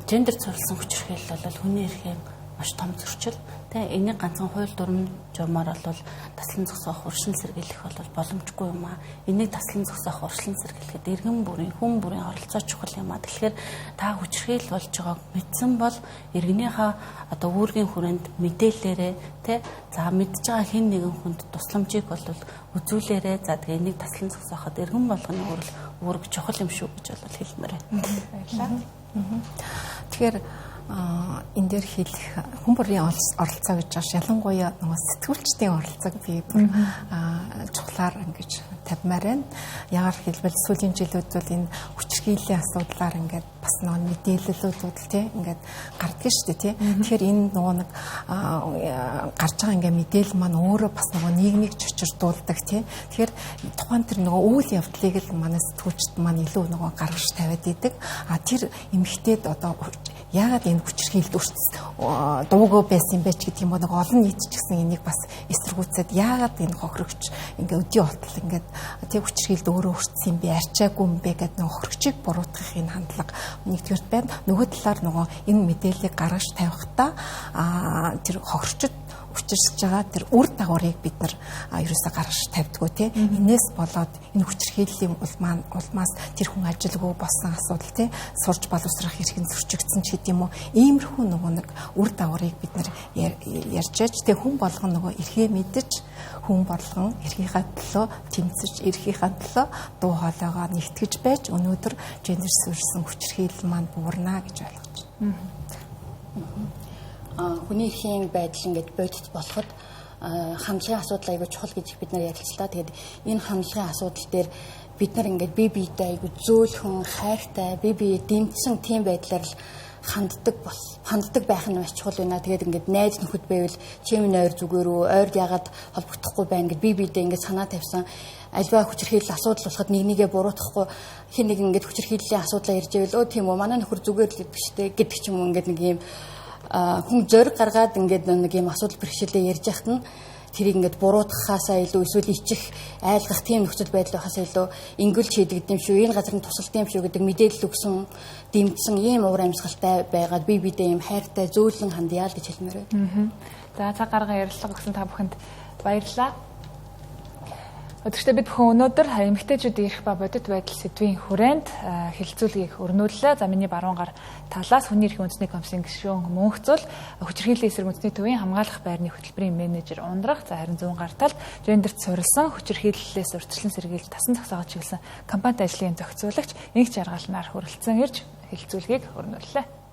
гендер цугласан хүчирхийлэл бол хүний эрхийн маш том зөрчил. Тэгээ энийг ганцхан хууль дүрм журмаар бол таслан зогсоох, урьдчилан сэргийлэх бол боломжгүй юм аа. Энийг таслан зогсоох, урьдчилан сэргийлэхэд иргэн бүрийн, хүн бүрийн оролцоо чухал юм аа. Тэгэхээр та хүчирхийлэл болж байгааг мэдсэн бол иргэнийхээ одоо үүргийн хүрээнд мэдээлээрээ тэ за мэдж байгаа хэн нэгэн хүнд тусламжийг бол үзүүлээрээ за тэгээ энийг таслан зогсооход иргэн болгоны үүрэг чухал юм шүү гэж бол хэлмээр байна. Баярлалаа. Тэгэхээр энэ дээр хэлэх хүн бүрийн оролцоо гэж байна. Ялангуяа нөгөө сэтгүүлчдийн оролцоог би чухлаар ингэж тавьмаар байна. Яагаар хэлбэл сүүлийн жилүүд бол энэ хүчирхийллийн асуудлаар ингээд бас нөгөө мэдээлэлүүд тийм ингээд гардаг шүү дээ тийм. Тэгэхээр энэ нөгөө нэг гарч байгаа ингээд мэдээлэл маань өөрөө бас нөгөө нийгмийг чочирдуулдаг тийм. Тэгэхээр тухайн тэр нөгөө үйл явдлыг л манай сэтгүүлчд маань илүү нөгөө гаргаж тавиад идэг. Тэр эмэгтэйд одоо яагаад энэ хүчирхийлэлд дуугүй байсан бэ ч гэдэг юм бол олон нийт ч гэсэн энийг бас эсэргүүцээд яагаад энэ хохирогч ингээ өдий болтол ингээд тэг хүчирхийлэлд өөрөө өртсөн юм бэ арчаагүй юм бэ гэдэг нэг хохирогчийг буруутгах энэ хандлага нэгдүгээрт байна. Нөгөө талаар нөгөө энэ мэдээллийг гаргаж тавихтаа тэр хохирогчд учирсаж байгаа тэр үр дагаврыг бид нар ерөөсө гаргаж тавьдггүй тийм. Энээс болоод энэ хүчирхийллийн улмаас тэр хүн ажилгүй болсон асуудал тийм сурж боловсрох эрх нь зөрчигдсөн ч гэдэм үү. Иймэрхүү нөгөө нэг үр дагаврыг бид нар ярьж аж тийм хүн болгон нөгөө эрхээ мэдэж хүн болгон эрхийнхаа төлөө тэмцэж эрхийнхаа төлөө дуу хоолойгоо нэгтгэж байж өнөөдөр гендер суурьсан хүчирхийлэл маань буурна гэж ойлгож байна. Хүний эрхийн байдал ингээд бодит болоход хандлагын асуудал айгүй чухал гэж бид нар ярилцлаа. Тэгээд энэ хандлагын асуудал дээр бид нар ингээд бие биедээ айгүй зөөлхөн, хайртай, бие бие дэмжсэн тийм байдлаар л ханддаг байх нь маш чухал байна. Тэгээд ингээд найз нөхөд байвал чи минь ойр зүгээр үү, ойрд яагаад холбогдохгүй байна гэд бие биедээ ингээд санаа тавьсан. Альва хүчирхийлэл асуудал болоход нэгнийгээ буруутгахгүй хин нэг ингээд хүчирхийллийн асуудлаа ярьж байвал тийм үү манай нөхөр зүгээр л биш дээ гэдэг ч юм уу ингээд нэг юм хүн зөрг гаргаад ингээд нэг юм асуудал бэрхшээлээ ярьж яхад нь тэрийг ингээд буруутгахаасаа илүү эсвэл ичих айлгах тийм нөхцөл байдал байхаасаа илүү ингүүлж хийдэг юм шүү. Энэ газар нь тусалдаг юм шүү гэдэг мэдээлэл өгсөн, дэмжсэн ийм уур амьсгалтай байгаад бие биедээ юм хайртай зөөлөн хандъя л гэж хэлмээр байна. За цаг гарган ярилцлага өгсөн та бүхэнд баярлалаа. Өдөртөө бид бүхэн өнөөдөр эмэгтэйчүүдийн эрх ба бодит байдал сэдвийн хүрээнд хэлэлцүүлгийг өрнүүллээ. За миний баруун гар талаас хүний эрхийн үндэсний комиссийн гишүүн Мөнхцөл хүчирхийллийн эсрэг үндэсний төвийн хамгаалах байрны хөтөлбөрийн менежер Ундрах за харин зүүн гар талд гендерт суурилсан хүчирхийллээс урьдчилан сэргийлж тасан зогсоогод чиглэсэн компанит ажлын зохицуулагч Инх Жаргалнаар хүрэлцэн ирж хэлэлцүүлгийг өрнүүллээ.